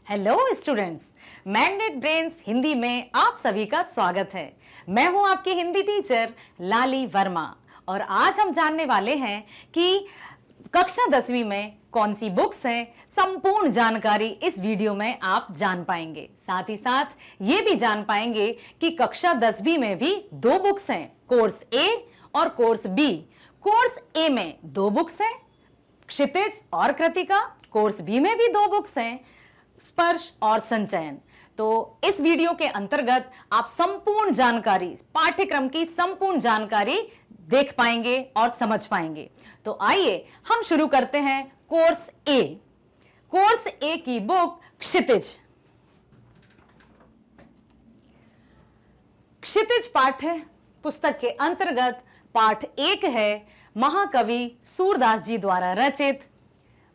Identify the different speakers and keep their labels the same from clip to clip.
Speaker 1: Hello students, mandate brains Hindi में आप सभी का स्वागत है। मैं हूं आपकी हिंदी टीचर लाली वर्मा और आज हम जानने वाले हैं कि कक्षा 10वीं में कौन सी बुक्स हैं। संपूर्ण जानकारी इस वीडियो में आप जान पाएंगे। साथ ही साथ ये भी जान पाएंगे कि कक्षा 10वीं में भी दो बुक्स हैं, कोर्स ए और कोर्स बी। कोर्स ए में दो बुक्स हैं, क्षितिज और कृतिका। कोर्स बी में भी दो बुक्स हैं, स्पर्श और संचयन। तो इस वीडियो के अंतर्गत आप संपूर्ण जानकारी, पाठ्यक्रम की संपूर्ण जानकारी देख पाएंगे और समझ पाएंगे। तो आइए हम शुरू करते हैं कोर्स ए। कोर्स ए की बुक क्षितिज। क्षितिज पाठ्य पुस्तक के अंतर्गत पाठ 1 है, महाकवि सूरदास जी द्वारा रचित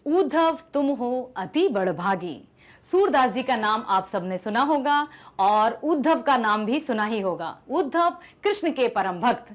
Speaker 1: उद्धव तुम हो अति बड़भागी। सूरदास जी का नाम आप सबने सुना होगा और उद्धव का नाम भी सुना ही होगा। उद्धव कृष्ण के परम भक्त।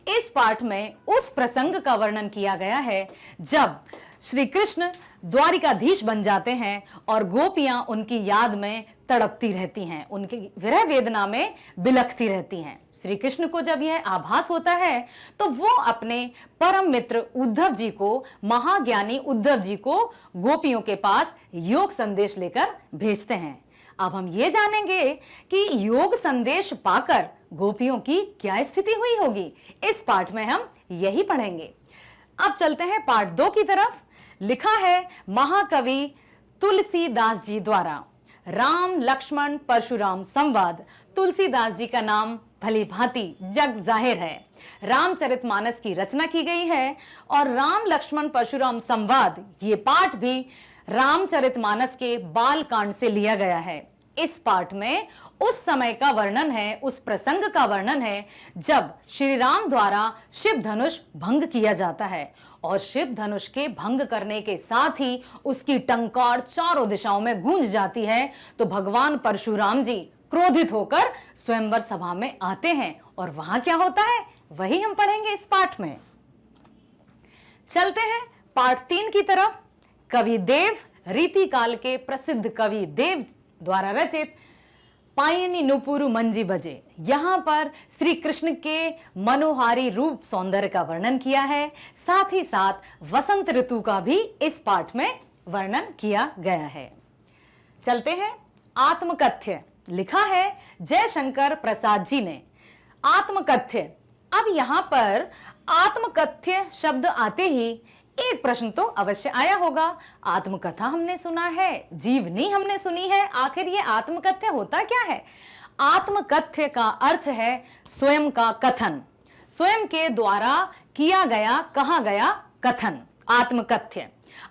Speaker 1: इस पाठ में उस प्रसंग का वर्णन किया गया है जब श्री कृष्ण द्वारिकाधीश बन जाते हैं और गोपियां उनकी याद में तड़पती रहती हैं, उनकी विरह वेदना में बिलखती रहती हैं। श्री कृष्ण को जब यह आभास होता है तो वो अपने परम मित्र उद्धव जी को, महाज्ञानी उद्धव जी को गोपियों के पास योग संदेश लेकर भेजते हैं। अब हम ये जानेंगे कि योग संदेश पाकर गोपियों की क्या स्थिति हुई होगी। इस पाठ में हम यही पढ़ेंगे। अब चलते हैं पाठ 2 की तरफ। लिखा है महाकवि तुलसीदास जी द्वारा राम लक्ष्मण परशुराम संवाद। तुलसीदास जी का नाम भली भांति जग जाहिर है। रामचरितमानस की रचना की गई है और राम लक्ष्मण परशुराम संवाद ये पाठ भी रामचरितमानस के बाल कांड से लिया गया है। इस पाठ में उस समय का वर्णन है, उस प्रसंग का वर्णन है जब श्री राम द्वारा शिव धनुष भंग किया जाता है और शिव धनुष के भंग करने के साथ ही उसकी टंकार चारों दिशाओं में गूंज जाती है। तो भगवान परशुराम जी क्रोधित होकर स्वयंवर सभा में आते हैं और वहां क्या होता है वही हम पढ़ेंगे इस पाठ में। चलते हैं पाठ 3 की तरफ। कवि देव, रीतिकाल के प्रसिद्ध कवि देव द्वारा रचित पायनी नुपुरु मंजी बजे। यहां पर श्री कृष्ण के मनोहारी रूप सौंदर्य का वर्णन किया है। साथ ही साथ वसंत ऋतु का भी इस पाठ में वर्णन किया गया है। चलते हैं आत्मकथ्य। लिखा है जयशंकर प्रसाद जी ने। आत्मकथ्य। अब यहां पर आत्मकथ्य शब्द आते ही एक प्रश्न तो अवश्य आया होगा। आत्मकथा हमने सुना है, जीवनी हमने सुनी है, आखिर ये आत्मकथ्य होता क्या है? आत्मकथ्य का अर्थ है स्वयं का कथन, स्वयं के द्वारा किया गया, कहा गया कथन। आत्मकथ्य।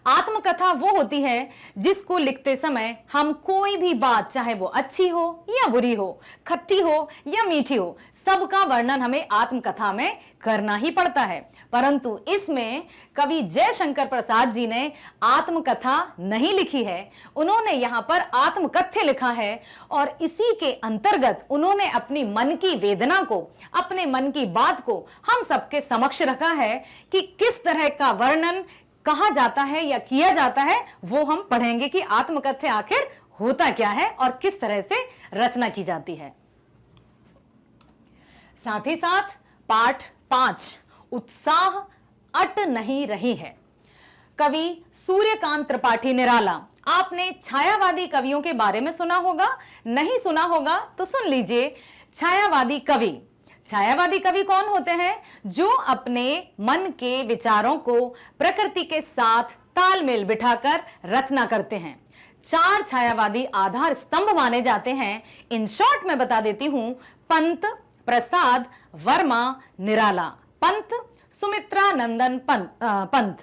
Speaker 1: आत्मकथा वो होती है जिसको लिखते समय हम कोई भी बात, चाहे वो अच्छी हो या बुरी हो, खट्टी हो या मीठी हो, सबका वर्णन हमें आत्मकथा में करना ही पड़ता है। परंतु इसमें कवि जयशंकर प्रसाद जी ने आत्मकथा नहीं लिखी है, उन्होंने यहां पर आत्मकथ्य लिखा है और इसी के अंतर्गत उन्होंने अपनी मन की वेदना को, अपने मन की बात को हम सबके समक्ष रखा है कि किस तरह का वर्णन कहा जाता है या किया जाता है। वो हम पढ़ेंगे कि आत्मकथ्य आखिर होता क्या है और किस तरह से रचना की जाती है। साथ ही साथ पाठ 5 उत्साह अट नहीं रही है। कवि सूर्यकांत त्रिपाठी निराला। आपने छायावादी कवियों के बारे में सुना होगा, नहीं सुना होगा तो सुन लीजिए। छायावादी कवि। छायावादी कवि कौन होते हैं? जो अपने मन के विचारों को प्रकृति के साथ तालमेल बिठाकर रचना करते हैं। 4 छायावादी आधार स्तंभ माने जाते हैं। इन शॉर्ट में बता देती हूं। पंत, प्रसाद, वर्मा, निराला। पंत सुमित्रा नंदन पंत,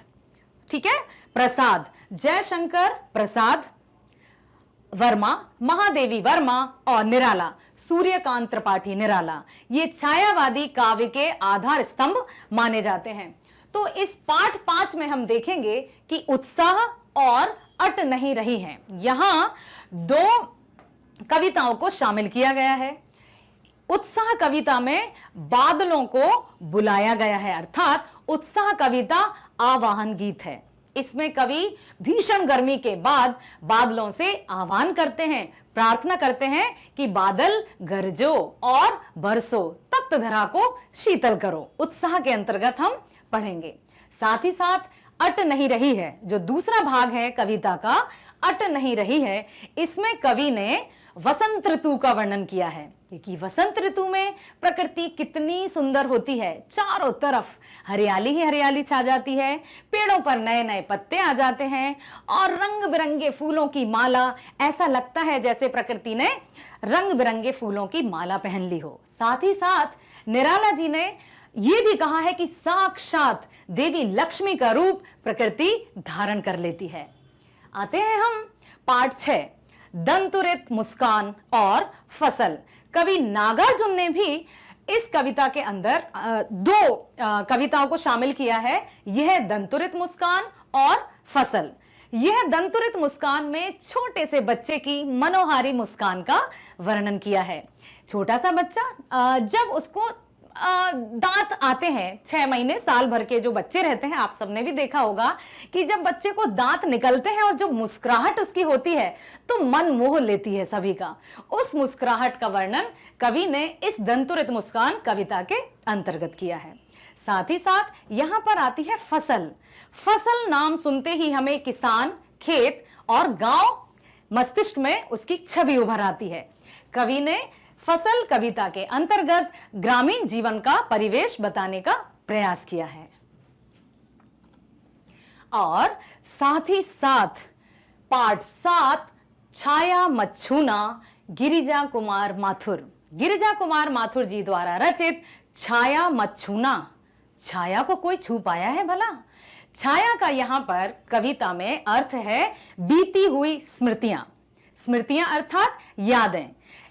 Speaker 1: ठीक है। प्रसाद जयशंकर प्रसाद, वर्मा महादेवी वर्मा और निराला सूर्यकांत त्रिपाठी निराला। ये छायावादी काव्य के आधार स्तंभ माने जाते हैं। तो इस पाठ 5 में हम देखेंगे कि उत्साह और अट नहीं रही है। यहां 2 कविताओं को शामिल किया गया है। उत्साह कविता में बादलों को बुलाया गया है, अर्थात उत्साह कविता आवाहन गीत है। इसमें कवि भीषण गर्मी के बाद बादलों से आह्वान करते हैं, प्रार्थना करते हैं कि बादल गरजो और बरसो, तप्त धरा को शीतल करो। उत्साह के अंतर्गत हम पढ़ेंगे। साथ ही साथ अट नहीं रही है, जो दूसरा भाग है कविता का, अट नहीं रही है, इसमें कवि ने वसंत ऋतु का वर्णन किया है कि वसंत ऋतु में प्रकृति कितनी सुंदर होती है। चारों तरफ हरियाली ही हरियाली छा जाती है, पेड़ों पर नए नए पत्ते आ जाते हैं और रंग बिरंगे फूलों की माला, ऐसा लगता है जैसे प्रकृति ने रंग बिरंगे फूलों की माला पहन ली हो। साथ ही साथ निराला जी ने यह भी कहा है कि साक्षात देवी लक्ष्मी का रूप प्रकृति धारण कर लेती है। आते हैं हम पाठ 6, दंतुरित मुस्कान और फसल। कवि नागार्जुन ने भी इस कविता के अंदर दो कविताओं को शामिल किया है। यह दंतुरित मुस्कान और फसल। यह दंतुरित मुस्कान में छोटे से बच्चे की मनोहारी मुस्कान का वर्णन किया है। छोटा सा बच्चा जब उसको दांत आते हैं, 6 महीने साल भर के जो बच्चे रहते हैं, आप सबने भी देखा होगा कि जब बच्चे को दांत निकलते हैं और जो मुस्कुराहट उसकी होती है तो मन मोह लेती है सभी का। उस मुस्कुराहट का वर्णन कवि ने इस दंतुरित मुस्कान कविता के अंतर्गत किया है। साथ ही साथ यहां पर आती है फसल। फसल नाम सुनते ही हमें किसान, खेत और गांव मस्तिष्क में उसकी छवि उभर आती है। कवि ने फसल कविता के अंतर्गत ग्रामीण जीवन का परिवेश बताने का प्रयास किया है। और साथ ही साथ पाठ 7, छाया मत छूना, गिरिजा कुमार माथुर। गिरिजा कुमार माथुर जी द्वारा रचित छाया मत छूना। छाया को कोई छू पाया है भला? छाया का यहां पर कविता में अर्थ है बीती हुई स्मृतियां। स्मृतियां अर्थात यादें,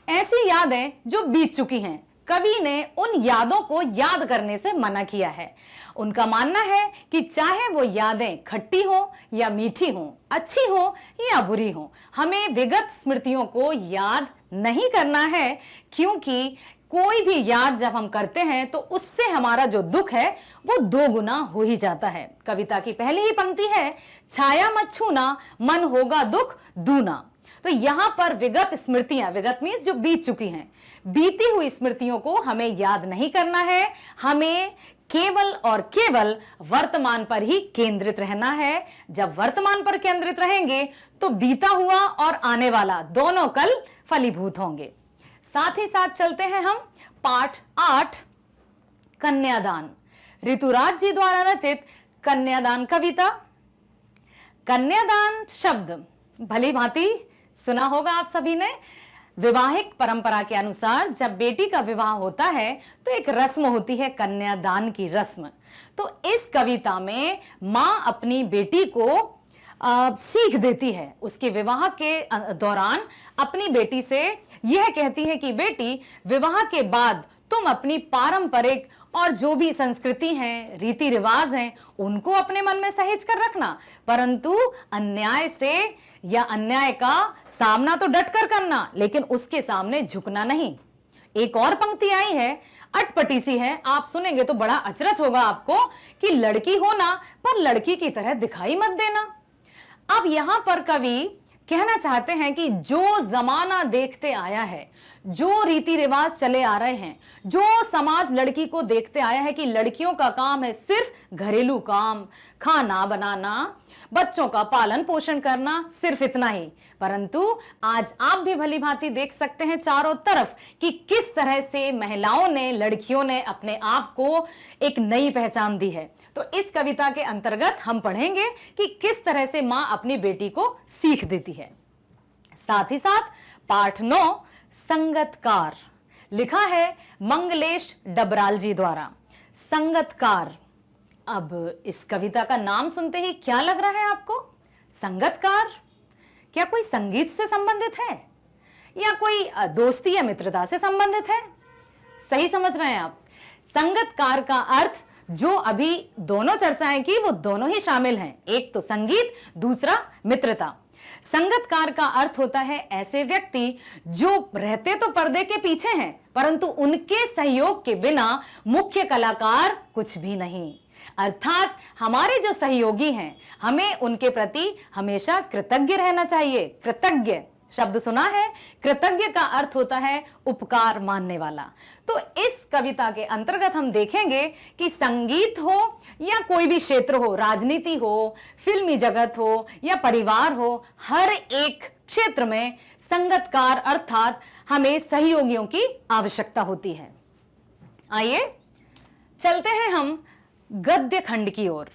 Speaker 1: ऐसी यादें जो बीत चुकी हैं। कवि ने उन यादों को याद करने से मना किया है। उनका मानना है कि चाहे वो यादें खट्टी हो या मीठी हो, अच्छी हो या बुरी हो, हमें विगत स्मृतियों को याद नहीं करना है, क्योंकि कोई भी याद जब हम करते हैं तो उससे हमारा जो दुख है वो 2 गुना हो ही जाता है। कविता की पहली ही पंक्ति है, छाया मत छूना, मन होगा दुख दूना। तो यहां पर विगत स्मृतियां, विगत मीन्स जो बीत चुकी हैं, बीती हुई स्मृतियों को हमें याद नहीं करना है। हमें केवल और केवल वर्तमान पर ही केंद्रित रहना है। जब वर्तमान पर केंद्रित रहेंगे तो बीता हुआ और आने वाला दोनों कल फलीभूत होंगे। साथ ही साथ चलते हैं हम पाठ 8, कन्यादान। ऋतुराज जी द्वारा रचित कन्यादान कविता। कन्यादान शब्द भली भांति सुना होगा आप सभी ने। विवाहिक परंपरा के अनुसार जब बेटी का विवाह होता है तो एक रस्म होती है, कन्यादान की रस्म। तो इस कविता में मां अपनी बेटी को सीख देती है। उसके विवाह के दौरान अपनी बेटी से यह कहती है कि बेटी, विवाह के बाद तुम अपनी पारंपरिक और जो भी संस्कृति हैं, रीति रिवाज हैं, उनको अपने मन में सहेज कर रखना, परंतु अन्याय से या अन्याय का सामना तो डट कर करना, लेकिन उसके सामने झुकना नहीं। एक और पंक्ति आई है, अटपटी सी है, आप सुनेंगे तो बड़ा अचरज होगा आपको कि लड़की होना पर लड़की की तरह दिखाई मत देना। अब यहां पर कवि कहना चाहते हैं कि जो जमाना देखते आया है, जो रीति रिवाज चले आ रहे हैं, जो समाज लड़की को देखते आया है कि लड़कियों का काम है सिर्फ घरेलू काम, खाना बनाना, बच्चों का पालन पोषण करना, सिर्फ इतना ही। परंतु आज आप भी भली भांति देख सकते हैं चारों तरफ कि किस तरह से महिलाओं ने, लड़कियों ने अपने आप को एक नई पहचान दी है। तो इस कविता के अंतर्गत हम पढ़ेंगे कि किस तरह से मां अपनी बेटी को सीख देती है। साथ ही साथ पाठ 9, संगतकार। लिखा है मंगलेश डबराल जी द्वारा। संगतकार। अब इस कविता का नाम सुनते ही क्या लग रहा है आपको? संगतकार। क्या कोई संगीत से संबंधित है या कोई दोस्ती या मित्रता से संबंधित है? सही समझ रहे हैं आप। संगतकार का अर्थ जो अभी दोनों चर्चाएं की वो दोनों ही शामिल हैं, एक तो संगीत, दूसरा मित्रता। संगतकार का अर्थ होता है ऐसे व्यक्ति जो रहते तो पर्दे के पीछे हैं, परंतु उनके सहयोग के बिना मुख्य कलाकार कुछ भी नहीं। अर्थात हमारे जो सहयोगी हैं हमें उनके प्रति हमेशा कृतज्ञ रहना चाहिए। कृतज्ञ शब्द सुना है, कृतज्ञ का अर्थ होता है उपकार मानने वाला। तो इस कविता के अंतर्गत हम देखेंगे कि संगीत हो या कोई भी क्षेत्र हो, राजनीति हो, फिल्मी जगत हो या परिवार हो, हर एक क्षेत्र में संगतकार अर्थात हमें सहयोगियों की आवश्यकता होती है। आइए चलते हैं हम गद्य खंड की ओर।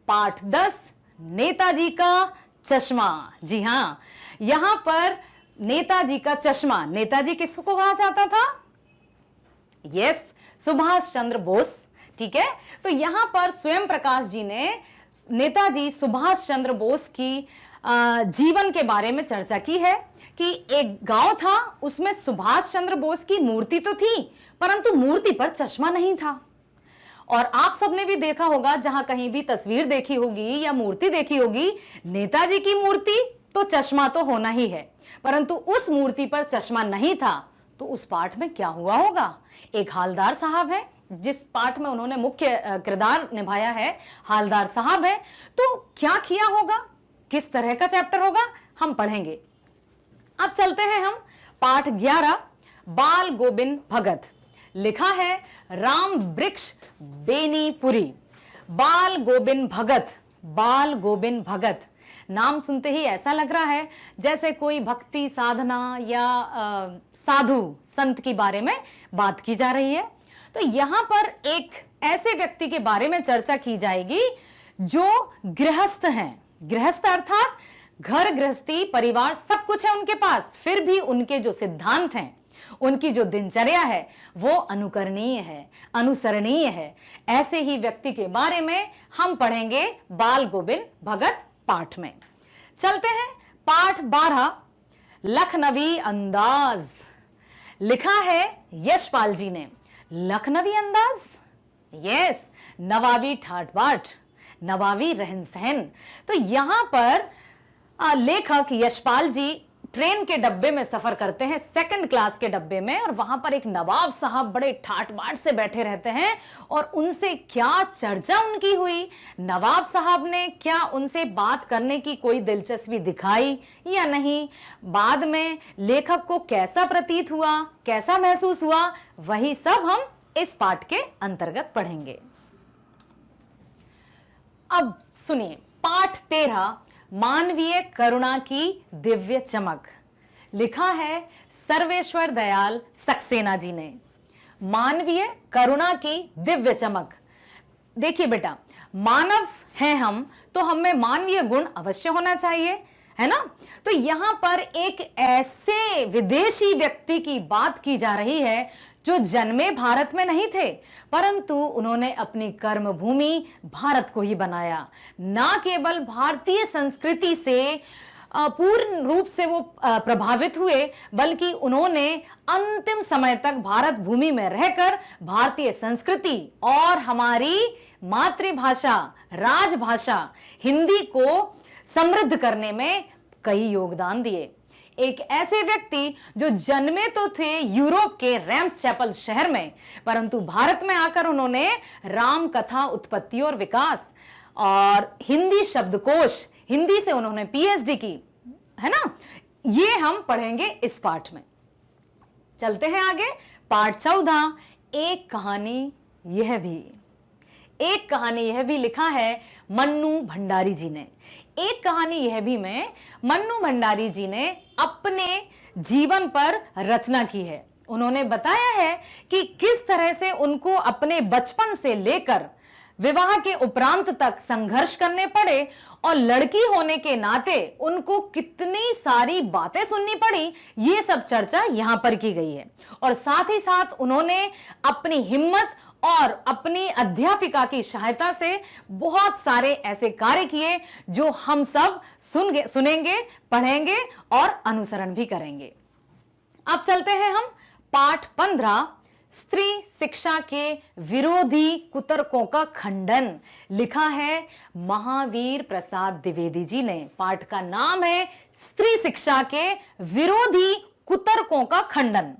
Speaker 1: पाठ 10 नेताजी का चश्मा। जी हां, यहां पर नेताजी का चश्मा, नेताजी किसको कहा जाता था? यस, सुभाष चंद्र बोस। ठीक है, तो यहां पर स्वयं प्रकाश जी ने नेताजी सुभाष चंद्र बोस की जीवन के बारे में चर्चा की है कि एक गांव था, उसमें सुभाष चंद्र बोस की मूर्ति तो थी परंतु मूर्ति पर चश्मा नहीं था। और आप सबने भी देखा होगा, जहां कहीं भी तस्वीर देखी होगी या मूर्ति देखी होगी, नेताजी की मूर्ति तो चश्मा तो होना ही है, परंतु उस मूर्ति पर चश्मा नहीं था। तो उस पाठ में क्या हुआ होगा? एक हालदार साहब है, जिस पाठ में उन्होंने मुख्य किरदार निभाया है, हालदार साहब है। तो क्या किया होगा, किस तरह का चैप्टर होगा, हम पढ़ेंगे। अब चलते हैं हम पाठ 11 बाल गोबिंद भगत। लिखा है राम वृक्ष बेनीपुरी। बाल गोबिंद भगत, बाल गोबिंद भगत नाम सुनते ही ऐसा लग रहा है जैसे कोई भक्ति साधना या साधु संत के बारे में बात की जा रही है। तो यहां पर एक ऐसे व्यक्ति के बारे में चर्चा की जाएगी जो गृहस्थ हैं। गृहस्थ अर्थात घर गृहस्थी परिवार सब कुछ है उनके पास, फिर भी उनके जो सिद्धांत हैं, उनकी जो दिनचर्या है वो अनुकरणीय है, अनुसरणीय है। ऐसे ही व्यक्ति के बारे में हम पढ़ेंगे बाल गोबिंद भगत पाठ में। चलते हैं पाठ 12 लखनवी अंदाज। लिखा है यशपाल जी ने। लखनवी अंदाज, यस, नवाबी ठाट बाट, नवाबी रहन सहन। तो यहां पर लेखक यशपाल जी ट्रेन के डब्बे में सफर करते हैं, सेकंड क्लास के डब्बे में, और वहां पर एक नवाब साहब बड़े ठाट बाट से बैठे रहते हैं और उनसे क्या चर्चा उनकी हुई, नवाब साहब ने क्या उनसे बात करने की कोई दिलचस्पी दिखाई या नहीं, बाद में लेखक को कैसा प्रतीत हुआ, कैसा महसूस हुआ, वही सब हम इस पाठ के अंतर्गत पढ़ेंगे। अब सुनिए पाठ 13 मानवीय करुणा की दिव्य चमक। लिखा है सर्वेश्वर दयाल सक्सेना जी ने। मानवीय करुणा की दिव्य चमक। देखिए बेटा, मानव हैं हम तो हमें मानवीय गुण अवश्य होना चाहिए, है ना। तो यहां पर एक ऐसे विदेशी व्यक्ति की बात की जा रही है जो जन्मे भारत में नहीं थे, परंतु उन्होंने अपनी कर्म भूमि भारत को ही बनाया। ना केवल भारतीय संस्कृति से पूर्ण रूप से वो प्रभावित हुए, बल्कि उन्होंने अंतिम समय तक भारत भूमि में रहकर भारतीय संस्कृति और हमारी मातृभाषा, राजभाषा हिंदी को समृद्ध करने में कई योगदान दिए। एक ऐसे व्यक्ति जो जन्मे तो थे यूरोप के रैम्स चैपल शहर में, परंतु भारत में आकर उन्होंने राम कथा उत्पत्ति और विकास और हिंदी शब्दकोश, हिंदी से उन्होंने पीएचडी की, है ना। ये हम पढ़ेंगे इस पाठ में। चलते हैं आगे पाठ 14 एक कहानी यह भी। एक कहानी यह भी लिखा है मन्नू भंडारी जी ने। एक कहानी यह भी में मन्नू भंडारी जी ने अपने जीवन पर रचना की है। उन्होंने बताया है कि किस तरह से उनको अपने बचपन से लेकर विवाह के उपरांत तक संघर्ष करने पड़े और लड़की होने के नाते उनको कितनी सारी बातें सुननी पड़ी, ये सब चर्चा यहां पर की गई है। और साथ ही साथ उन्होंने अपनी हिम्मत और अपनी अध्यापिका की सहायता से बहुत सारे ऐसे कार्य किए जो हम सब सुनेंगे, पढ़ेंगे और अनुसरण भी करेंगे। अब चलते हैं हम पाठ 15 स्त्री शिक्षा के विरोधी कुतर्कों का खंडन। लिखा है महावीर प्रसाद द्विवेदी जी ने। पाठ का नाम है स्त्री शिक्षा के विरोधी कुतर्कों का खंडन।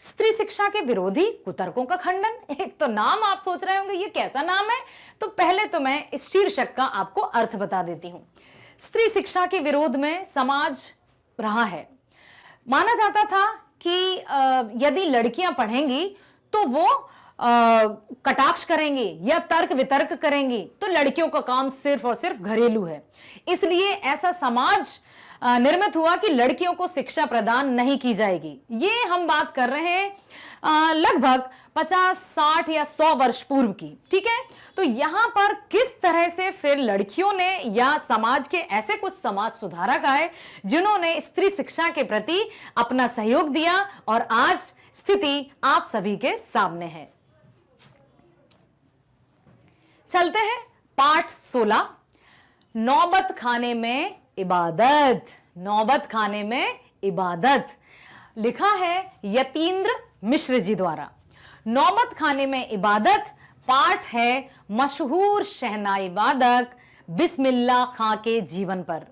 Speaker 1: स्त्री शिक्षा के विरोधी कुतर्कों का खंडन। एक तो नाम आप सोच रहे होंगे ये कैसा नाम है, तो पहले तो मैं इस शीर्षक का आपको अर्थ बता देती हूं। स्त्री शिक्षा के विरोध में समाज रहा है। माना जाता था कि यदि लड़कियां पढ़ेंगी तो वो कटाक्ष करेंगी या तर्क वितर्क करेंगी, तो लड़कियों का काम सिर्फ और सिर्फ घरेलू है। इसलिए ऐसा समाज निर्मित हुआ कि लड़कियों को शिक्षा प्रदान नहीं की जाएगी। ये हम बात कर रहे हैं लगभग 50, 60 या 100 वर्ष पूर्व की। ठीक है, तो यहां पर किस तरह से फिर लड़कियों ने या समाज के ऐसे कुछ समाज सुधारक आए जिन्होंने स्त्री शिक्षा के प्रति अपना सहयोग दिया, और आज स्थिति आप सभी के सामने है। चलते हैं पाठ 16, नौबत खाने में इबादत। नौबत खाने में इबादत लिखा है यतीन्द्र मिश्र जी द्वारा। नौबत खाने में इबादत पाठ है मशहूर शहनाई वादक बिस्मिल्लाह खां के जीवन पर।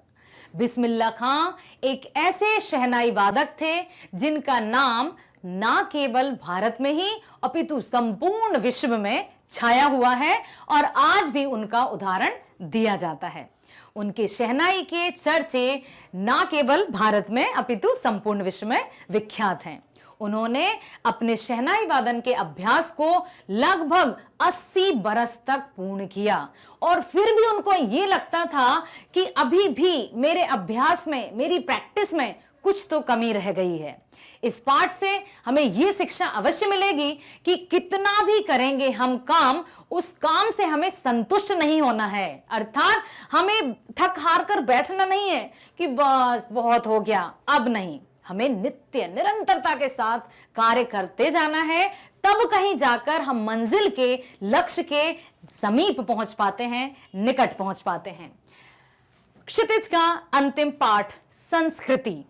Speaker 1: बिस्मिल्लाह खां एक ऐसे शहनाई वादक थे जिनका नाम ना केवल भारत में ही अपितु संपूर्ण विश्व में छाया हुआ है, और आज भी उनका उदाहरण दिया जाता है। उनके शहनाई के चर्चे ना केवल भारत में अपितु संपूर्ण विश्व में विख्यात हैं। उन्होंने अपने शहनाई वादन के अभ्यास को लगभग 80 बरस तक पूर्ण किया, और फिर भी उनको ये लगता था कि अभी भी मेरे अभ्यास में, मेरी प्रैक्टिस में कुछ तो कमी रह गई है। इस पाठ से हमें यह शिक्षा अवश्य मिलेगी कि कितना भी करेंगे हम काम, उस काम से हमें संतुष्ट नहीं होना है। अर्थात हमें थक हार कर बैठना नहीं है कि बस बहुत हो गया, अब नहीं। हमें नित्य निरंतरता के साथ कार्य करते जाना है, तब कहीं जाकर हम मंजिल के, लक्ष्य के समीप पहुंच पाते हैं, निकट पहुंच पाते हैं। क्षितिज का अंतिम पाठ संस्कृति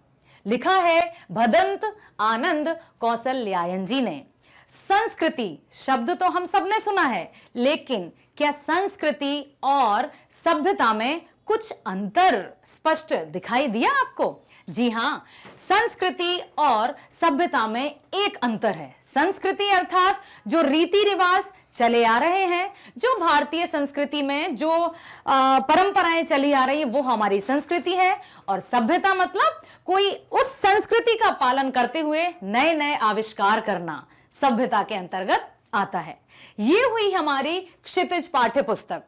Speaker 1: लिखा है भदंत आनंद कौशल्यायन जी ने। संस्कृति शब्द तो हम सबने सुना है, लेकिन क्या संस्कृति और सभ्यता में कुछ अंतर स्पष्ट दिखाई दिया आपको? जी हां, संस्कृति और सभ्यता में एक अंतर है। संस्कृति अर्थात जो रीति रिवाज चले आ रहे हैं, जो भारतीय संस्कृति में जो परंपराएं चली आ रही है, वो हमारी संस्कृति है। और सभ्यता मतलब कोई उस संस्कृति का पालन करते हुए नए नए आविष्कार करना सभ्यता के अंतर्गत आता है। ये हुई हमारी क्षितिज पाठ्य पुस्तक।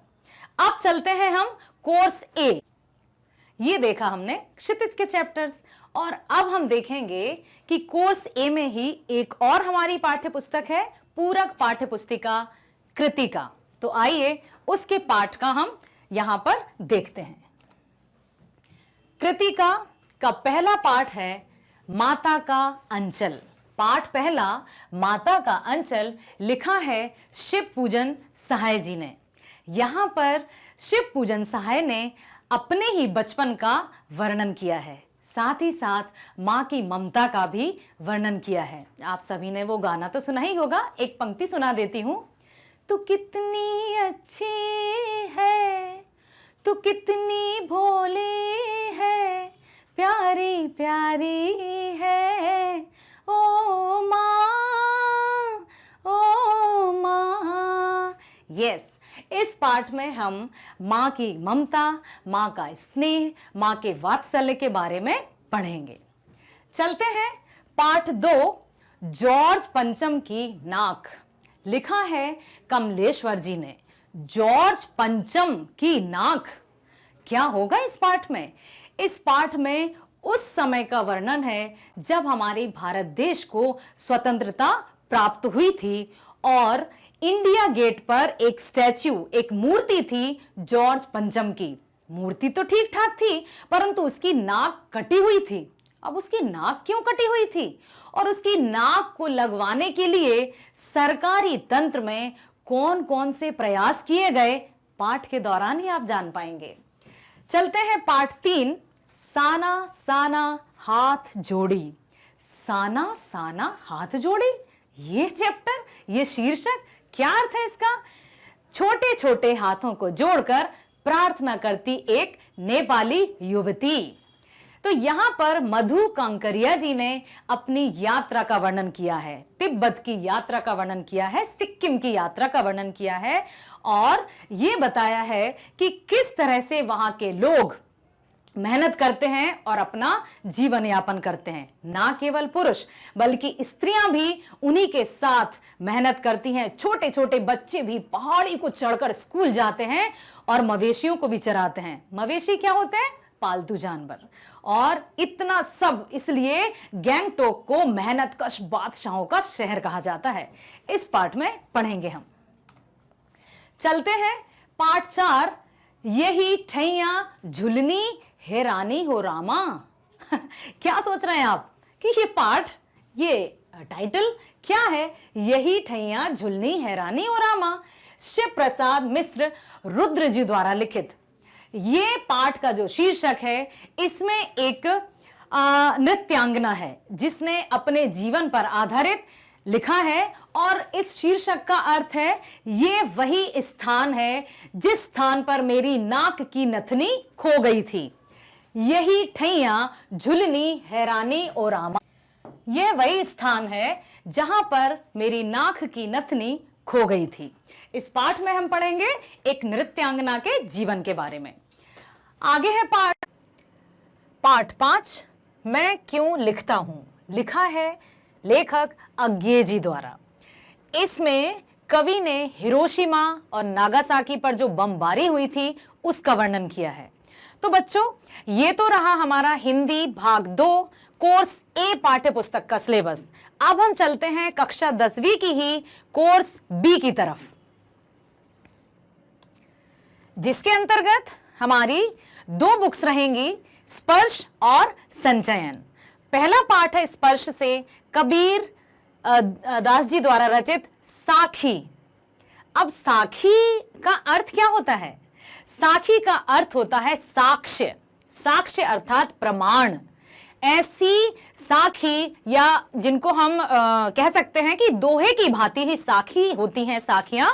Speaker 1: अब चलते हैं हम कोर्स ए। ये देखा हमने क्षितिज के चैप्टर्स, और अब हम देखेंगे कि कोर्स ए में ही एक और हमारी पाठ्य पुस्तक है, पूरक पाठ्य पुस्तिका कृतिका। तो आइए उसके पाठ का हम यहां पर देखते हैं। कृतिका का पहला पाठ है माता का अंचल। पाठ पहला माता का अंचल लिखा है शिव पूजन सहाय जी ने। यहां पर शिव पूजन सहाय ने अपने ही बचपन का वर्णन किया है, साथ ही साथ मां की ममता का भी वर्णन किया है। आप सभी ने वो गाना तो सुना ही होगा, एक पंक्ति सुना देती हूं। तू कितनी अच्छी है, तू कितनी भोली है, प्यारी प्यारी है ओ माँ, ओ माँ। यस, इस पाठ में हम माँ की ममता, माँ का स्नेह, माँ के वात्सल्य के बारे में पढ़ेंगे। चलते हैं पाठ 2, जॉर्ज पंचम की नाक। लिखा है कमलेश्वर जी ने। जॉर्ज पंचम की नाक, क्या होगा इस पाठ में? इस पाठ में उस समय का वर्णन है जब हमारे भारत देश को स्वतंत्रता प्राप्त हुई थी, और इंडिया गेट पर एक स्टैच्यू, एक मूर्ति थी जॉर्ज पंचम की। मूर्ति तो ठीक ठाक थी, परंतु उसकी नाक कटी हुई थी। अब उसकी नाक क्यों कटी हुई थी, और उसकी नाक को लगवाने के लिए सरकारी तंत्र में कौन कौन से प्रयास किए गए, पाठ के दौरान ही आप जान पाएंगे। चलते हैं पाठ 3, साना साना हाथ जोड़ी। साना साना हाथ जोड़ी, ये चैप्टर, ये शीर्षक, क्या अर्थ है इसका? छोटे छोटे हाथों को जोड़कर प्रार्थना करती एक नेपाली युवती। तो यहां पर मधु कांकरिया जी ने अपनी यात्रा का वर्णन किया है, तिब्बत की यात्रा का वर्णन किया है, सिक्किम की यात्रा का वर्णन किया है और यह बताया है कि किस तरह से वहां के लोग मेहनत करते हैं और अपना जीवन यापन करते हैं। ना केवल पुरुष बल्कि स्त्रियां भी उन्हीं के साथ मेहनत करती हैं। छोटे छोटे बच्चे भी पहाड़ी को चढ़कर स्कूल जाते हैं और मवेशियों को भी चराते हैं। मवेशी क्या होते हैं? पालतू जानवर। और इतना सब इसलिए गैंगटोक को मेहनतकश बादशाहों का शहर कहा जाता है। इस पाठ में पढ़ेंगे हम। चलते हैं पाठ 4, यही ठैया झुलनी हैरानी हो रामा। क्या सोच रहे हैं आप कि ये पाठ, ये टाइटल क्या है? यही ठैया झुलनी हैरानी हो रामा, शिव प्रसाद मिश्र रुद्र जी द्वारा लिखित। ये पाठ का जो शीर्षक है, इसमें एक नृत्यांगना है जिसने अपने जीवन पर आधारित लिखा है और इस शीर्षक का अर्थ है, ये वही स्थान है जिस स्थान पर मेरी नाक की नथनी खो गई थी। यही ठैया झुलनी हैरानी ओ रामा, यह वही स्थान है जहां पर मेरी नाक की नथनी खो गई थी। इस पाठ में हम पढ़ेंगे एक नृत्यांगना के जीवन के बारे में। आगे है पाठ 5, मैं क्यों लिखता हूं। लिखा है लेखक अज्ञे जी द्वारा। इसमें कवि ने हिरोशिमा और नागासाकी पर जो बमबारी हुई थी उसका वर्णन किया है। तो बच्चों, ये तो रहा हमारा हिंदी भाग 2 कोर्स ए पाठ्य पुस्तक का सिलेबस। अब हम चलते हैं कक्षा 10वीं की ही कोर्स बी की तरफ, जिसके अंतर्गत हमारी 2 बुक्स रहेंगी, स्पर्श और संचयन। पहला पाठ है स्पर्श से कबीर दास जी द्वारा रचित साखी। अब साखी का अर्थ क्या होता है? साखी का अर्थ होता है साक्ष्य। साक्ष्य अर्थात प्रमाण। ऐसी साखी, या जिनको हम कह सकते हैं कि दोहे की भांति ही साखी होती हैं साखियां,